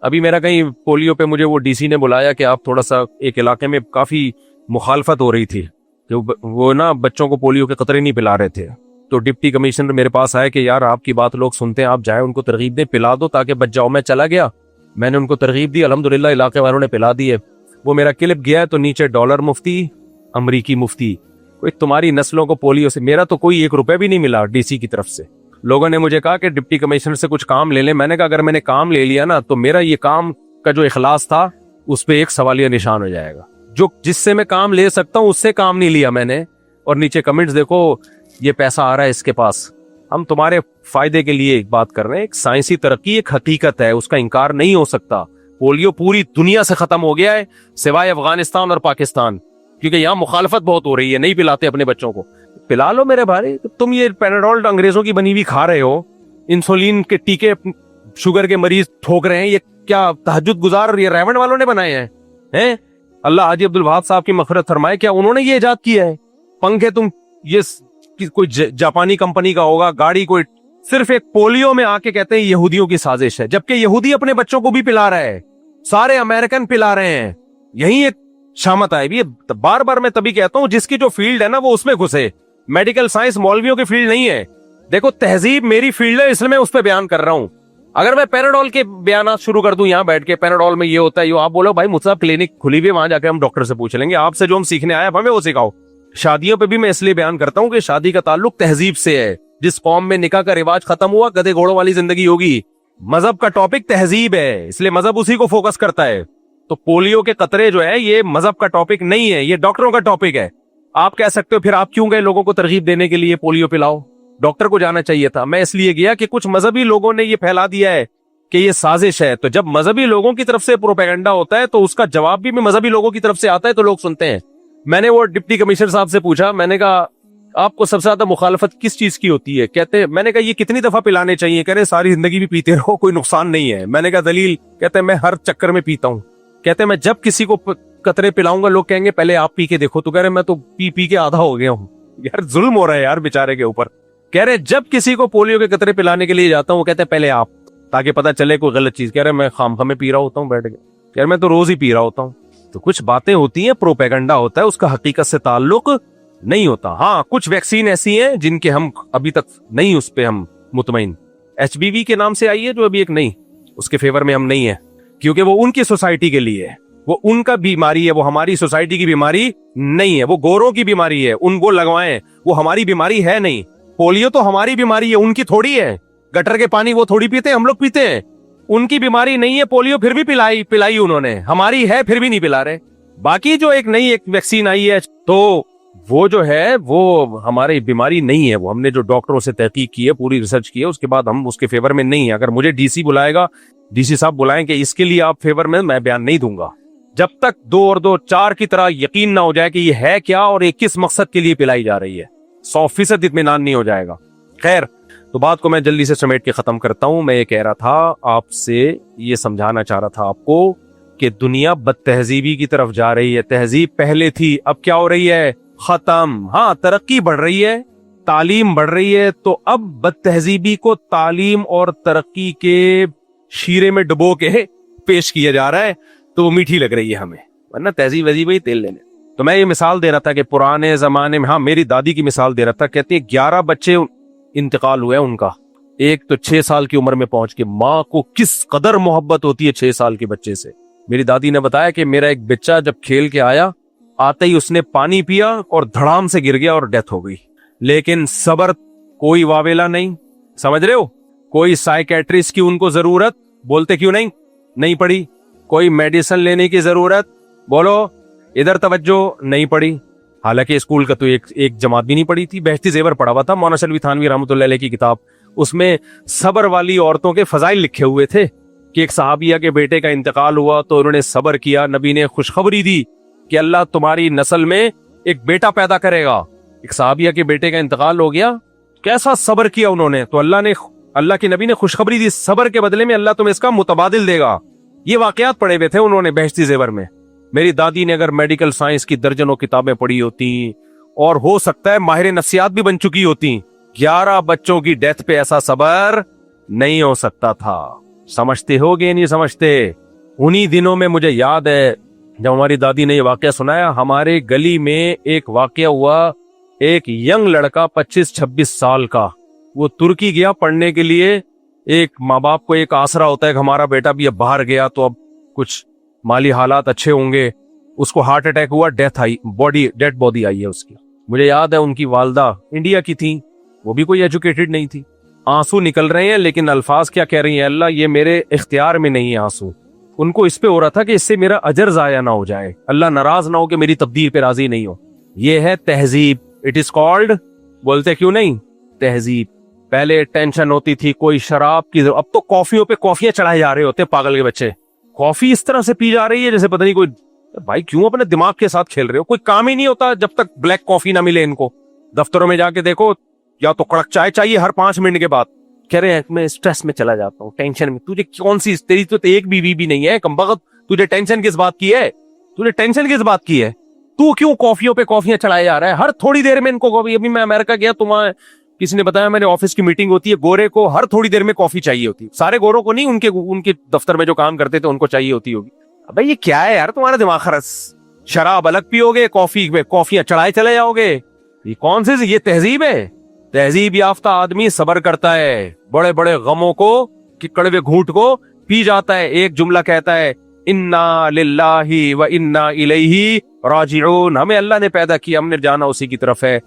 ابھی میرا کہیں پولیو پہ مجھے وہ ڈی سی نے بلایا کہ آپ تھوڑا سا ایک علاقے میں کافی مخالفت ہو رہی تھی کہ وہ نا بچوں کو پولیو کے قطرے نہیں پلا رہے تھے. تو ڈپٹی کمشنر میرے پاس آئے کہ یار آپ کی بات لوگ سنتے ہیں, آپ جائیں ان کو ترغیب دیں, پلا دو تاکہ بچ جاؤ. میں چلا گیا, میں نے ان کو ترغیب دی, الحمدللہ علاقے والوں نے پلا دیے. وہ میرا کلپ گیا ہے تو نیچے ڈالر مفتی, امریکی مفتی. کوئی تمہاری نسلوں کو پولیو سے, میرا تو کوئی 1 روپے بھی نہیں ملا ڈی سی کی طرف سے. لوگوں نے مجھے کہا کہ ڈپٹی کمشنر سے کچھ کام لے لیں. میں نے کہا اگر میں نے کام لے لیا نا تو میرا یہ کام کا جو اخلاص تھا اس پہ ایک سوالیہ نشان ہو جائے گا. جو جس سے میں کام لے سکتا ہوں اس سے کام نہیں لیا میں نے. اور نیچے کمنٹس دیکھو, یہ پیسہ آ رہا ہے اس کے پاس. ہم تمہارے فائدے کے لیے ایک بات کر رہے ہیں. ایک سائنسی ترقی ایک حقیقت ہے, اس کا انکار نہیں ہو سکتا. پولیو پوری دنیا سے ختم ہو گیا ہے سوائے افغانستان اور پاکستان, کیونکہ یہاں مخالفت بہت ہو رہی ہے, نہیں پلاتے اپنے بچوں کو. پلا لو میرے بھائی. تم یہ پیناڈول انگریزوں کی بنی ہوئی کھا رہے ہو, انسولین کے ٹیکے شوگر کے مریض ٹھوک رہے ہیں. یہ کیا تہجد گزار یہ ریونڈ والوں نے بنائے ہیں؟ اللہ حاجی عبدالوہاب صاحب کی مغفرت فرمائے, کیا انہوں نے یہ ایجاد کیا ہے؟ پنکھے تم یہ کوئی جاپانی کمپنی کا ہوگا, گاڑی کوئی, صرف ایک پولیو میں آ کے کہتے ہیں یہودیوں کی سازش ہے, جبکہ یہودی اپنے بچوں کو بھی پلا رہا ہے, سارے امریکن پلا رہے ہیں. یہی ایک شامت آئے بھی. بار بار میں تبھی کہتا ہوں جس کی جو فیلڈ ہے نا وہ اس میں گھسے. میڈیکل سائنس مولویوں کی فیلڈ نہیں ہے. دیکھو تہذیب میری فیلڈ ہے, اس لیے میں اس پہ بیان کر رہا ہوں. اگر میں پیناڈول کے بیانات شروع کر دوں یہاں بیٹھ کے, پیناڈول میں یہ ہوتا ہے, آپ بولو بھائی مجھ سے کلینک کھلی ہوئی, وہاں جا کے ہم ڈاکٹر سے پوچھ لیں گے. آپ سے جو ہم سیکھنے آئے ہمیں وہ سکھاؤ. شادیوں پہ بھی میں اس لیے بیان کرتا ہوں کہ شادی کا تعلق تہذیب سے ہے. جس قوم میں نکاح کا رواج ختم ہوا, گدے گھوڑوں والی زندگی ہوگی. مذہب کا ٹاپک تہذیب ہے, اس لیے مذہب اسی کو فوکس کرتا ہے. تو پولیو کے قطرے جو ہے یہ مذہب کا ٹاپک نہیں ہے, یہ ڈاکٹروں کا ٹاپک ہے. آپ کہہ سکتے ہو پھر آپ کیوں گئے لوگوں کو ترغیب دینے کے لیے پولیو پلاؤ؟ ڈاکٹر کو جانا چاہیے تھا. میں اس لیے گیا کہ کچھ مذہبی لوگوں نے یہ پھیلا دیا ہے کہ یہ سازش ہے. تو جب مذہبی لوگوں کی طرف سے پروپیگنڈا ہوتا ہے تو اس کا جواب بھی مذہبی لوگوں کی طرف سے آتا ہے تو لوگ سنتے ہیں. میں نے وہ ڈپٹی کمشنر صاحب سے پوچھا, میں نے کہا آپ کو سب سے زیادہ مخالفت کس چیز کی ہوتی ہے؟ کہتے, میں نے کہا یہ کتنی دفعہ پلانے چاہیے؟ کہہ رہے ساری زندگی بھی پیتے رہو, کوئی نقصان نہیں ہے. میں نے کہا دلیل؟ کہتے میں ہر چکر میں پیتا ہوں. کہتے میں جب کسی کو قطرے پلاؤں گا لوگ کہیں گے پہلے آپ پی کے دیکھو. تو کہہ رہے میں تو پی کے آدھا ہو گیا ہوں. یار ظلم ہو رہا ہے یار بیچارے کے اوپر. کہہ رہے جب کسی کو پولیو کے قطرے پلانے کے لیے جاتا ہوں وہ کہتے ہیں پہلے آپ, تاکہ پتا چلے کوئی غلط چیز. کہہ رہے میں خامخواہ میں پی رہا ہوتا ہوں بیٹھ کے. کہہ رہے میں تو روز ہی پی رہا ہوتا ہوں. تو کچھ باتیں ہوتی ہیں, پروپیگنڈا ہوتا ہے, اس کا حقیقت سے تعلق نہیں ہوتا. ہاں کچھ ویکسین ایسی ہیں جن کے ہم ابھی تک نہیں اس پہ ہم مطمئن. HBV کے نام سے آئی ہے جو ابھی ایک نہیں, اس کے فیور میں ہم نہیں ہیں, کیونکہ وہ ان کی سوسائٹی کے لیے ہے, وہ ان کا بیماری ہے, وہ ہماری سوسائٹی کی بیماری نہیں ہے. وہ گوروں کی بیماری ہے, ان کو لگوائیں, وہ ہماری بیماری ہے نہیں. پولیو تو ہماری بیماری ہے, ان کی تھوڑی ہے. گٹر کے پانی وہ تھوڑی پیتے ہیں, ہم لوگ پیتے ہیں. ان کی بیماری نہیں ہے پولیو, پھر بھی پلائی انہوں نے. ہماری ہے پھر بھی نہیں پلا رہے. باقی جو ایک نئی ایک ویکسین آئی ہے تو وہ جو ہے وہ ہماری بیماری نہیں ہے. وہ ہم نے جو ڈاکٹروں سے تحقیق کی ہے, پوری ریسرچ کی ہے, اس کے بعد ہم اس کے فیور میں نہیں ہیں. اگر مجھے ڈی سی بلائے گا, ڈی سی صاحب بلائیں کہ اس کے لیے آپ فیور میں بیان نہیں دوں گا جب تک 2 اور 2 4 کی طرح یقین نہ ہو جائے کہ یہ ہے کیا اور یہ کس مقصد کے لیے پلائی جا رہی ہے. 100% اطمینان نہیں ہو جائے گا. خیر, تو بات کو میں جلدی سے سمیٹ کے ختم کرتا ہوں. میں یہ کہہ رہا تھا آپ سے, یہ سمجھانا چاہ رہا تھا آپ کو کہ دنیا بد تہذیبی کی طرف جا رہی ہے. تہذیب پہلے تھی, اب کیا ہو رہی ہے؟ ختم. ہاں ترقی بڑھ رہی ہے, تعلیم بڑھ رہی ہے, تو اب بد تہذیبی کو تعلیم اور ترقی کے شیرے میں ڈبو کے پیش کیا جا رہا ہے, تو وہ میٹھی لگ رہی ہے ہمیں, ورنہ تہذیب وہی تیل لینے. تو میں یہ مثال دے رہا تھا کہ پرانے زمانے میں, ہاں میری دادی کی مثال دے رہا تھا, کہتی ہے 11 بچے انتقال ہوئے ان کا, ایک تو 6 سال کی عمر میں پہنچ کے ماں کو کس قدر محبت ہوتی ہے 6 سال کے بچے سے. میری دادی نے بتایا کہ میرا ایک بچہ جب کھیل کے آیا, آتے ہی اس نے پانی پیا اور دھڑام سے گر گیا اور ڈیتھ ہو گئی. لیکن صبر, کوئی واویلا نہیں, سمجھ رہے ہو, کوئی سائیکیٹرسٹ کی ان کو ضرورت, بولتے کیوں نہیں پڑی, کوئی میڈیسن لینے کی ضرورت, بولو ادھر توجہ نہیں پڑی. حالانکہ اسکول کا تو ایک جماعت بھی نہیں پڑی تھی, بہشتی زیور پڑھا ہوا تھا, مولانا شلوی تھانوی رحمۃ اللہ علیہ کی کتاب, اس میں صبر والی عورتوں کے فضائل لکھے ہوئے تھے کہ ایک صحابیہ کے بیٹے کا انتقال ہوا تو انہوں نے صبر کیا, نبی نے خوشخبری دی کہ اللہ تمہاری نسل میں ایک بیٹا پیدا کرے گا. ایک صحابیہ کے بیٹے کا انتقال ہو گیا, کیسا صبر کیا انہوں نے, تو اللہ کے نبی نے خوشخبری دی, صبر کے بدلے میں اللہ تمہیں اس کا متبادل دے گا. یہ واقعات پڑھے ہوئے تھے انہوں نے بہشتی زیور میں. میری دادی نے اگر میڈیکل سائنس کی درجنوں کتابیں پڑھی ہوتی اور ہو سکتا ہے ماہر نفسیات بھی بن چکی ہوتی, 11 بچوں کی ڈیتھ پہ ایسا صبر نہیں ہو سکتا تھا. سمجھتے ہو گے نہیں سمجھتے؟ انہی دنوں میں مجھے یاد ہے جب ہماری دادی نے یہ واقعہ سنایا, ہمارے گلی میں ایک واقعہ ہوا, ایک ینگ لڑکا 25-26 سال کا, وہ ترکی گیا پڑھنے کے لیے. ایک ماں باپ کو ایک آسرا ہوتا ہے کہ ہمارا بیٹا بھی اب باہر گیا تو اب کچھ مالی حالات اچھے ہوں گے. اس کو ہارٹ اٹیک ہوا, ڈیتھ آئی, ڈیڈ باڈی آئی ہے اس کی. مجھے یاد ہے ان کی والدہ انڈیا کی تھی, وہ بھی کوئی ایجوکیٹڈ نہیں تھی. آنسو نکل رہے ہیں لیکن الفاظ کیا کہہ رہی ہیں, اللہ یہ میرے اختیار میں نہیں ہے آنسو. ان کو اس پہ ہو رہا تھا کہ اس سے میرا اجر ضائع نہ ہو جائے, اللہ ناراض نہ ہو کہ میری تقدیر پہ راضی نہیں ہو. یہ ہے تہذیب. اٹ از کالڈ, بولتے کیوں نہیں, تہذیب. پہلے ٹینشن ہوتی تھی کوئی شراب کی, اب تو کافیوں پہ کافیاں چڑھائے جا رہے ہوتے, پاگل کے بچے. کافی اس طرح سے پی جا رہی ہے جیسے پتہ نہیں کوئی. بھائی کیوں اپنے دماغ کے ساتھ کھیل رہے ہو, کوئی کام ہی نہیں ہوتا جب تک بلیک کافی نہ ملے ان کو. دفتروں میں جا کے دیکھو, یا تو کڑک چائے چاہیے ہر 5 منٹ کے بعد. کہہ رہے ہیں میں اسٹریس میں چلا جاتا ہوں, ٹینشن میں. تجھے کون سی, تیری تو ایک بیوی بھی نہیں ہے کمبخت, تجھے ٹینشن کس بات کی ہے, تجھے ٹینشن کس بات کی ہے؟ تو کیوں کافیوں پہ کافیاں چڑھائے جا رہا ہے ہر تھوڑی دیر میں ان کو. ابھی میں امریکہ گیا, تمہیں کسی نے بتایا, میں نے آفس کی میٹنگ ہوتی ہے, گورے کو ہر تھوڑی دیر میں کافی چاہیے ہوتی. سارے گوروں کو نہیں, ان کے دفتر میں جو کام کرتے تھے ان کو چاہیے ہوتی ہوگی. ابے یہ کیا ہے یار تمہارا دماغ خرس, شراب الگ پیو گے, کافی پہ کافیاں چڑھائے چلے جاؤ گے. یہ کون سی, یہ تہذیب ہے؟ تہذیب یافتہ آدمی صبر کرتا ہے, بڑے بڑے غموں کو, کڑوے گھونٹ کو پی جاتا ہے. ایک جملہ کہتا ہے, انا للہ و انا الیہ راجعون, ہمیں اللہ نے پیدا کیا, ہم نے جانا اسی کی طرف ہے.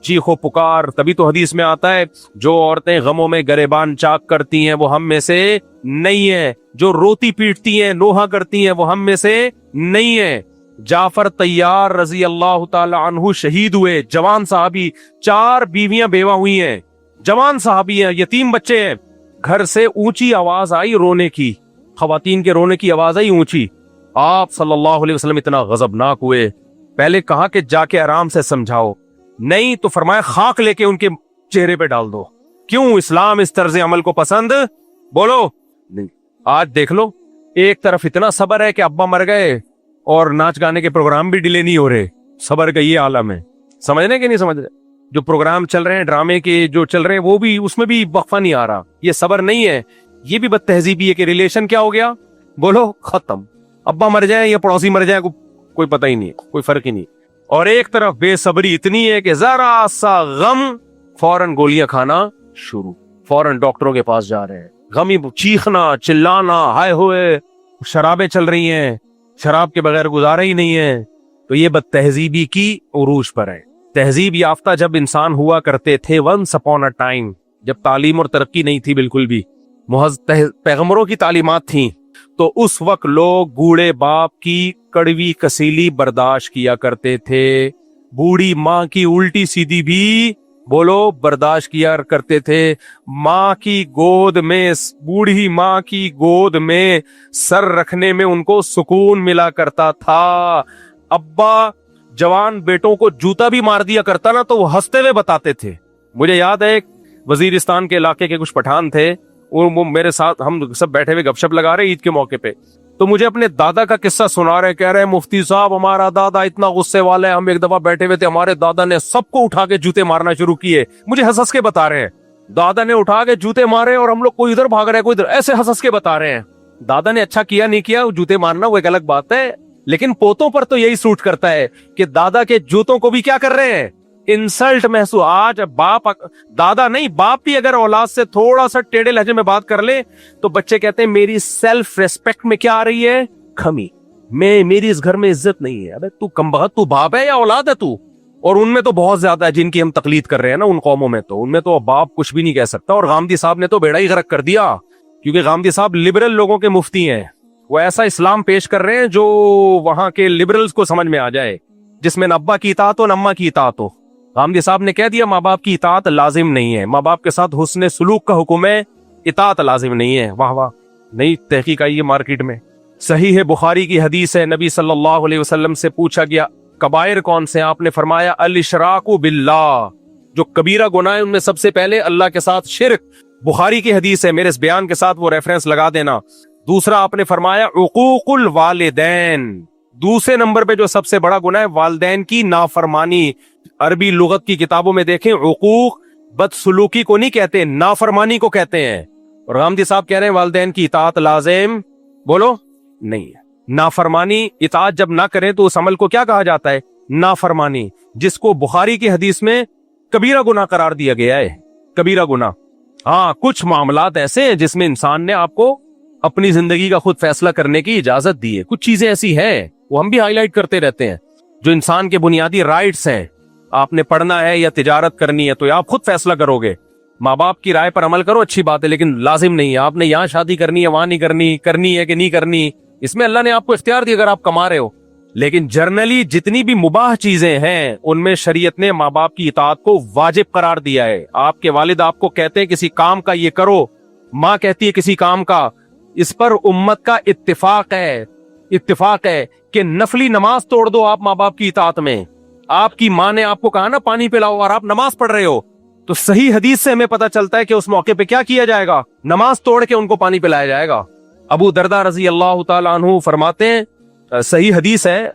چیخو پکار, تبھی تو حدیث میں آتا ہے جو عورتیں غموں میں گریبان چاک کرتی ہیں وہ ہم میں سے نہیں ہیں, جو روتی پیٹتی ہیں نوحہ کرتی ہیں وہ ہم میں سے نہیں ہیں. جعفر طیار رضی اللہ تعالی عنہ شہید ہوئے, جوان صحابی, 4 بیویاں بیوہ ہوئی ہیں, جوان صحابی ہیں, یتیم بچے ہیں. گھر سے اونچی آواز آئی رونے کی, خواتین کے رونے کی آواز آئی اونچی. آپ صلی اللہ علیہ وسلم اتنا غضبناک ہوئے, پہلے کہا کہ جا کے آرام سے سمجھاؤ, نہیں تو فرمایا خاک لے کے ان کے چہرے پہ ڈال دو. کیوں اسلام اس طرز عمل کو پسند, بولو نہیں. آج دیکھ لو, ایک طرف اتنا صبر ہے کہ ابا مر گئے اور ناچ گانے کے پروگرام بھی ڈیلے نہیں ہو رہے. صبر کا یہ عالم ہے, سمجھنے کہ نہیں سمجھ رہے؟ جو پروگرام چل رہے ہیں ڈرامے کے جو چل رہے ہیں وہ بھی, اس میں بھی وقفہ نہیں آ رہا. یہ صبر نہیں ہے, یہ بھی بد تہذیبی ہے کہ ریلیشن کیا ہو گیا, بولو ختم. ابا مر جائیں یا پڑوسی مر جائیں کوئی پتہ ہی نہیں, کوئی فرق ہی نہیں. اور ایک طرف بے صبری اتنی ہے کہ ذرا سا غم فوراً گولیاں کھانا شروع, فوراً ڈاکٹروں کے پاس جا رہے ہیں. غمی چیخنا چلانا, ہائے ہوئے شرابیں چل رہی ہیں, شراب کے بغیر گزارا ہی نہیں ہے. تو یہ بد تہذیبی کی عروج پر ہے. تہذیب یافتہ جب انسان ہوا کرتے تھے ونس اپون اے ٹائم, جب تعلیم اور ترقی نہیں تھی بالکل بھی, پیغمبروں کی تعلیمات تھیں, تو اس وقت لوگ بوڑھے باپ کی کڑوی کسیلی برداشت کیا کرتے تھے, بوڑھی ماں کی الٹی سیدھی بھی بولو برداشت کیا کرتے تھے. ماں کی گود میں, بوڑھی ماں کی گود میں سر رکھنے میں ان کو سکون ملا کرتا تھا. ابا جوان بیٹوں کو جوتا بھی مار دیا کرتا نا تو وہ ہنستے ہوئے بتاتے تھے. مجھے یاد ہے وزیرستان کے علاقے کے کچھ پٹھان تھے, وہ میرے ساتھ ہم سب بیٹھے ہوئے گپ شپ لگا رہے عید کے موقع پہ, تو مجھے اپنے دادا کا قصہ سنا رہے, کہہ رہے مفتی صاحب ہمارا دادا اتنا غصے والا ہے, ہم ایک دفعہ بیٹھے ہوئے تھے, ہمارے دادا نے سب کو اٹھا کے جوتے مارنا شروع کیے. مجھے ہنس ہنس کے بتا رہے ہیں, دادا نے اٹھا کے جوتے مارے اور ہم لوگ کوئی ادھر بھاگ رہے کوئی ادھر, ایسے ہنس ہنس کے بتا رہے ہیں. دادا نے اچھا کیا نہیں کیا, جوتے مارنا وہ ایک الگ بات ہے, لیکن پوتوں پر تو یہی سوٹ کرتا ہے کہ دادا کے جوتوں کو بھی کیا کر رہے ہیں, انسلٹ محسوس. آج باپ دادا نہیں باپ بھی اگر اولاد سے تھوڑا سا ٹیڑھے لہجے میں بات کر لے تو بچے کہتے ہیں میری سیلف ریسپیکٹ میں کیا آ رہی ہے؟ کمی. میری اس گھر میں عزت نہیں ہے. ابے تو کمبخت، تو باپ ہے یا اولاد ہے تو؟ اور ان میں تو بہت زیادہ ہے جن کی ہم تقلید کر رہے ہیں نا، ان قوموں میں تو ان میں تو باپ کچھ بھی نہیں کہہ سکتا. اور غامدی صاحب نے تو بیڑا ہی غرق کر دیا، کیونکہ غامدی صاحب لبرل لوگوں کے مفتی ہیں. وہ ایسا اسلام پیش کر رہے ہیں جو وہاں کے لبرلز کو سمجھ میں آ جائے، جس میں نہ ابا کی اطاعت ہو نہ اماں کی اطاعت ہو. غامدی صاحب نے کہہ دیا ماں باپ کی اطاعت لازم نہیں ہے، ماں باپ کے ساتھ حسن سلوک کا حکم ہے، اطاعت لازم نہیں ہے. واہ واہ، نئی تحقیق آئی ہے مارکیٹ میں. صحیح ہے، بخاری کی حدیث ہے، نبی صلی اللہ علیہ وسلم سے پوچھا گیا کبائر کون سے ہیں؟ آپ نے فرمایا الاشراک باللہ، جو کبیرہ گناہ ہے ان میں سب سے پہلے اللہ کے ساتھ شرک. بخاری کی حدیث ہے، میرے اس بیان کے ساتھ وہ ریفرنس لگا دینا. دوسرا آپ نے فرمایا عقوق الوالدین، دوسرے نمبر پہ جو سب سے بڑا گناہ ہے والدین کی نافرمانی. عربی لغت کی کتابوں میں دیکھیں عقوق بدسلوکی کو نہیں کہتے، نافرمانی کو کہتے ہیں. اور غامدی صاحب کہہ رہے ہیں والدین کی اطاعت لازم بولو نہیں ہے. نافرمانی اطاعت جب نہ کریں تو اس عمل کو کیا کہا جاتا ہے؟ نافرمانی، جس کو بخاری کی حدیث میں کبیرہ گناہ قرار دیا گیا ہے. کبیرہ گناہ. ہاں کچھ معاملات ایسے ہیں جس میں انسان نے آپ کو اپنی زندگی کا خود فیصلہ کرنے کی اجازت دی ہے. کچھ چیزیں ایسی ہیں وہ ہم بھی ہائی لائٹ کرتے رہتے ہیں جو انسان کے بنیادی رائٹس ہیں. آپ نے پڑھنا ہے یا تجارت کرنی ہے تو آپ خود فیصلہ کرو گے. ماں باپ کی رائے پر عمل کرو، اچھی بات ہے، لیکن لازم نہیں ہے. آپ نے یہاں شادی کرنی ہے وہاں نہیں کرنی، کرنی ہے کہ نہیں کرنی، اس میں اللہ نے آپ کو اختیار دی اگر آپ کما رہے ہو. لیکن جرنلی جتنی بھی مباح چیزیں ہیں ان میں شریعت نے ماں باپ کی اطاعت کو واجب قرار دیا ہے. آپ کے والد آپ کو کہتے ہیں کسی کام کا یہ کرو، ماں کہتی ہے کسی کام کا، اس پر امت کا اتفاق ہے کہ نفلی نماز توڑ دو آپ ماں باپ کی اطاعت میں. آپ کی ماں نے آپ کو کہا نا پانی پلاؤ اور آپ نماز پڑھ رہے ہو، تو صحیح حدیث سے ہمیں پتا چلتا ہے کہ اس موقع پہ کیا کیا جائے گا؟ نماز توڑ کے ان کو پانی پلایا جائے گا. ابو دردہ رضی اللہ تعالی عنہ فرماتے ہیں، صحیح حدیث ہے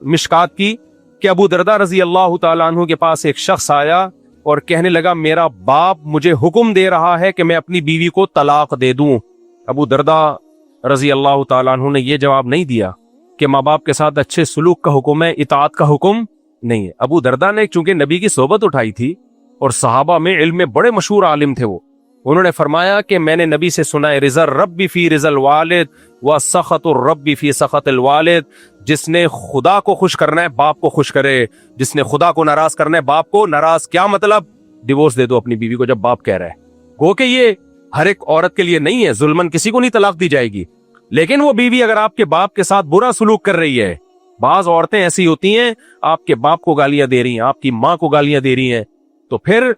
مشکات کی، کہ ابو دردہ رضی اللہ تعالی عنہ کے پاس ایک شخص آیا اور کہنے لگا میرا باپ مجھے حکم دے رہا ہے کہ میں اپنی بیوی کو طلاق دے دوں. ابو دردہ رضی اللہ تعالی عنہ نے یہ جواب نہیں دیا کہ ماں باپ کے ساتھ اچھے سلوک کا حکم ہے، اطاعت کا حکم نہیں ہے. ابو دردہ نے چونکہ نبی کی صحبت اٹھائی تھی اور صحابہ میں علم میں بڑے مشہور عالم تھے، وہ انہوں نے فرمایا کہ میں نے نبی سے سنا ہے رضا الرب فی رضا الوالد و سخط الرب فی سخط الوالد. جس نے خدا کو خوش کرنا ہے باپ کو خوش کرے، جس نے خدا کو ناراض کرنا ہے باپ کو ناراض. کیا مطلب؟ ڈیورس دے دو اپنی بیوی کو جب باپ کہہ رہا ہے. گو کہ یہ ہر ایک عورت کے لیے نہیں ہے، ظلمن کسی کو نہیں طلاق دی جائے گی، لیکن وہ بیوی اگر آپ کے باپ کے ساتھ برا سلوک کر رہی ہے، بعض عورتیں ایسی ہوتی ہیں آپ کے باپ کو گالیاں دے رہی ہیں، آپ کی ماں کو گالیاں دے رہی ہیں، تو پھر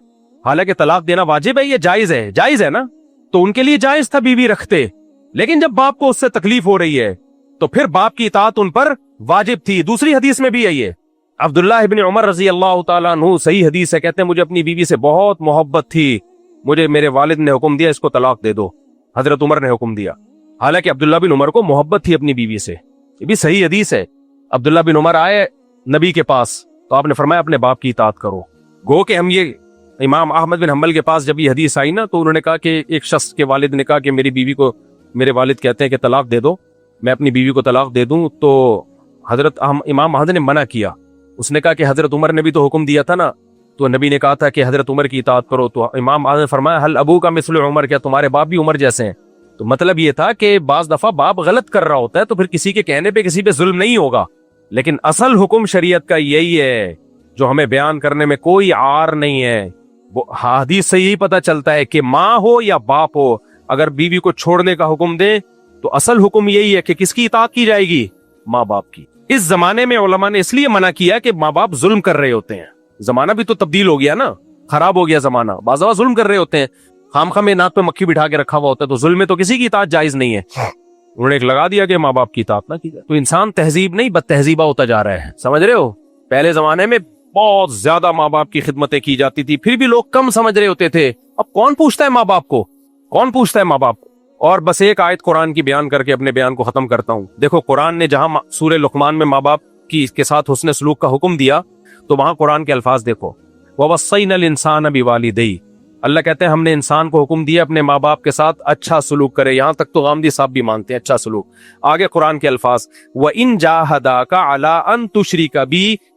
حالانکہ طلاق دینا واجب ہے، یہ جائز ہے نا، تو ان کے لیے جائز تھا بیوی رکھتے. لیکن جب باپ کو اس سے تکلیف ہو رہی ہے تو پھر باپ کی اطاعت ان پر واجب تھی. دوسری حدیث میں بھی ہے یہ، عبداللہ ابن عمر رضی اللہ تعالیٰ عنہ، صحیح حدیث ہے، کہتے ہیں مجھے اپنی بیوی سے بہت محبت تھی، مجھے میرے والد نے حکم دیا اس کو طلاق دے دو. حضرت عمر نے حکم دیا، حالانکہ عبداللہ بن عمر کو محبت تھی اپنی بیوی سے. یہ بھی صحیح حدیث ہے. عبداللہ بن عمر آئے نبی کے پاس تو آپ نے فرمایا اپنے باپ کی اطاعت کرو. گو کہ ہم یہ امام احمد بن حنبل کے پاس جب یہ حدیث آئی نا تو انہوں نے کہا کہ ایک شخص کے والد نے کہا کہ میری بیوی کو میرے والد کہتے ہیں کہ طلاق دے دو، میں اپنی بیوی کو طلاق دے دوں. تو حضرت امام احمد نے منع کیا. اس نے کہا کہ حضرت عمر نے بھی تو حکم دیا تھا نا، تو نبی نے کہا تھا کہ حضرت عمر کی اطاعت کرو. تو امام احمد نے فرمایا حل ابو کا مثل عمر، کیا تمہارے باپ بھی عمر جیسے ہیں؟ تو مطلب یہ تھا کہ بعض دفعہ باپ غلط کر رہا ہوتا ہے تو پھر کسی کے کہنے پہ کسی پہ ظلم نہیں ہوگا، لیکن اصل حکم شریعت کا یہی ہے جو ہمیں بیان کرنے میں کوئی عار نہیں ہے. حدیث سے یہی پتہ چلتا ہے کہ ماں ہو یا باپ ہو اگر بیوی کو چھوڑنے کا حکم دے تو اصل حکم یہی ہے کہ کس کی اطاعت کی جائے گی؟ ماں باپ کی. اس زمانے میں علماء نے اس لیے منع کیا کہ ماں باپ ظلم کر رہے ہوتے ہیں. زمانہ بھی تو تبدیل ہو گیا نا، خراب ہو گیا زمانہ، بعض دفعہ ظلم کر رہے ہوتے ہیں، خام میں ناک پہ مکھی بٹھا کے رکھا ہوا ہوتا ہے، تو ظلم میں تو کسی کی اطاعت جائز نہیں ہے. انہوں نے ایک لگا دیا کہ ماں باپ کی اطاعت نہ کی جائے. تو انسان تہذیب نہیں بد تہذیبہ ہوتا جا رہا ہے، سمجھ رہے ہو؟ پہلے زمانے میں بہت زیادہ ماں باپ کی خدمتیں کی جاتی تھی، پھر بھی لوگ کم سمجھ رہے ہوتے تھے. اب کون پوچھتا ہے ماں باپ کو؟ کون پوچھتا ہے ماں باپ کو؟ اور بس ایک آیت قرآن کی بیان کر کے اپنے بیان کو ختم کرتا ہوں. دیکھو قرآن نے جہاں سورہ لقمان میں ماں باپ کی کے ساتھ حسن سلوک کا حکم دیا تو وہاں قرآن کے الفاظ دیکھو، وَوَصَّيْنَا الْإِنسَانَ بِوَالِدَيْهِ. اللہ کہتے ہیں ہم نے انسان کو حکم دیا اپنے ماں باپ کے ساتھ اچھا سلوک کرے. یہاں تک تو غامدی صاحب بھی مانتے ہیں اچھا سلوک. آگے قرآن کے الفاظ، وَإِن جَاهَدَاكَ عَلَىٰ أَن تُشْرِكَ بِي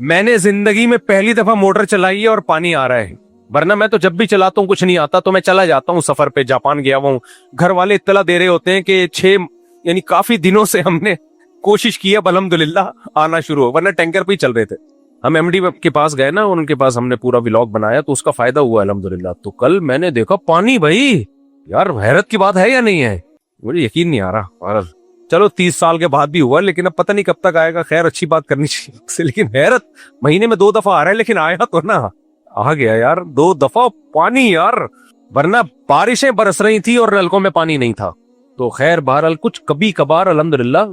میں نے زندگی میں پہلی دفعہ موٹر چلائی ہے اور پانی آ رہا ہے، ورنہ میں تو جب بھی چلاتا ہوں کچھ نہیں آتا تو میں چلا جاتا ہوں سفر پہ. جاپان گیا ہوا ہوں، گھر والے اطلاع دے رہے ہوتے ہیں کہ یعنی کافی دنوں سے ہم نے کوشش کی اب الحمدللہ آنا شروع ہو، ورنہ ٹینکر پہ ہی چل رہے تھے. ہم ایم ڈی کے پاس گئے نا، ان کے پاس ہم نے پورا ولاگ بنایا تو اس کا فائدہ ہوا الحمدللہ. تو کل میں نے دیکھا پانی، بھائی یار حیرت کی بات ہے یا نہیں ہے؟ مجھے یقین نہیں آ رہا. اور چلو 30 سال کے بعد بھی ہوا، لیکن اب پتہ نہیں کب تک آئے گا. خیر اچھی بات کرنی چاہیے لیکن حیرت، مہینے میں 2 دفعہ آ رہا ہے لیکن آیا تو نا، آ گیا یار 2 دفعہ پانی یار، ورنہ بارشیں برس رہی تھی اور نلکوں میں پانی نہیں تھا. تو خیر بہرحال کچھ کبھی کبھار الحمدللہ.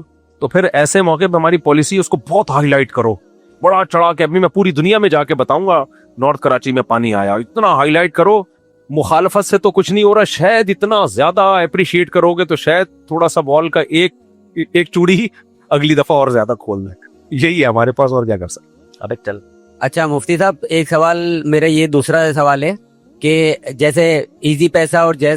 تو پھر ایسے موقع پہ ہماری پالیسی اس کو بہت ہائی لائٹ کرو، بڑا چڑھا کے. ابھی میں پوری دنیا میں جا کے بتاؤں گا نارتھ کراچی میں پانی آیا، اتنا ہائی لائٹ کرو. مخالفت سے تو کچھ نہیں ہو رہا، شاید اتنا زیادہ اپریشیٹ کرو گے تو شاید تھوڑا سا بال کا ایک چوڑی اگلی دفعہ اور زیادہ کھول دیں. یہی ہے ہمارے پاس، اور کیا کر سکتے. ابے چل. اچھا مفتی صاحب، ایک سوال میرا، یہ دوسرا سوال ہے کہ جیسے ایزی پیسہ اور جیز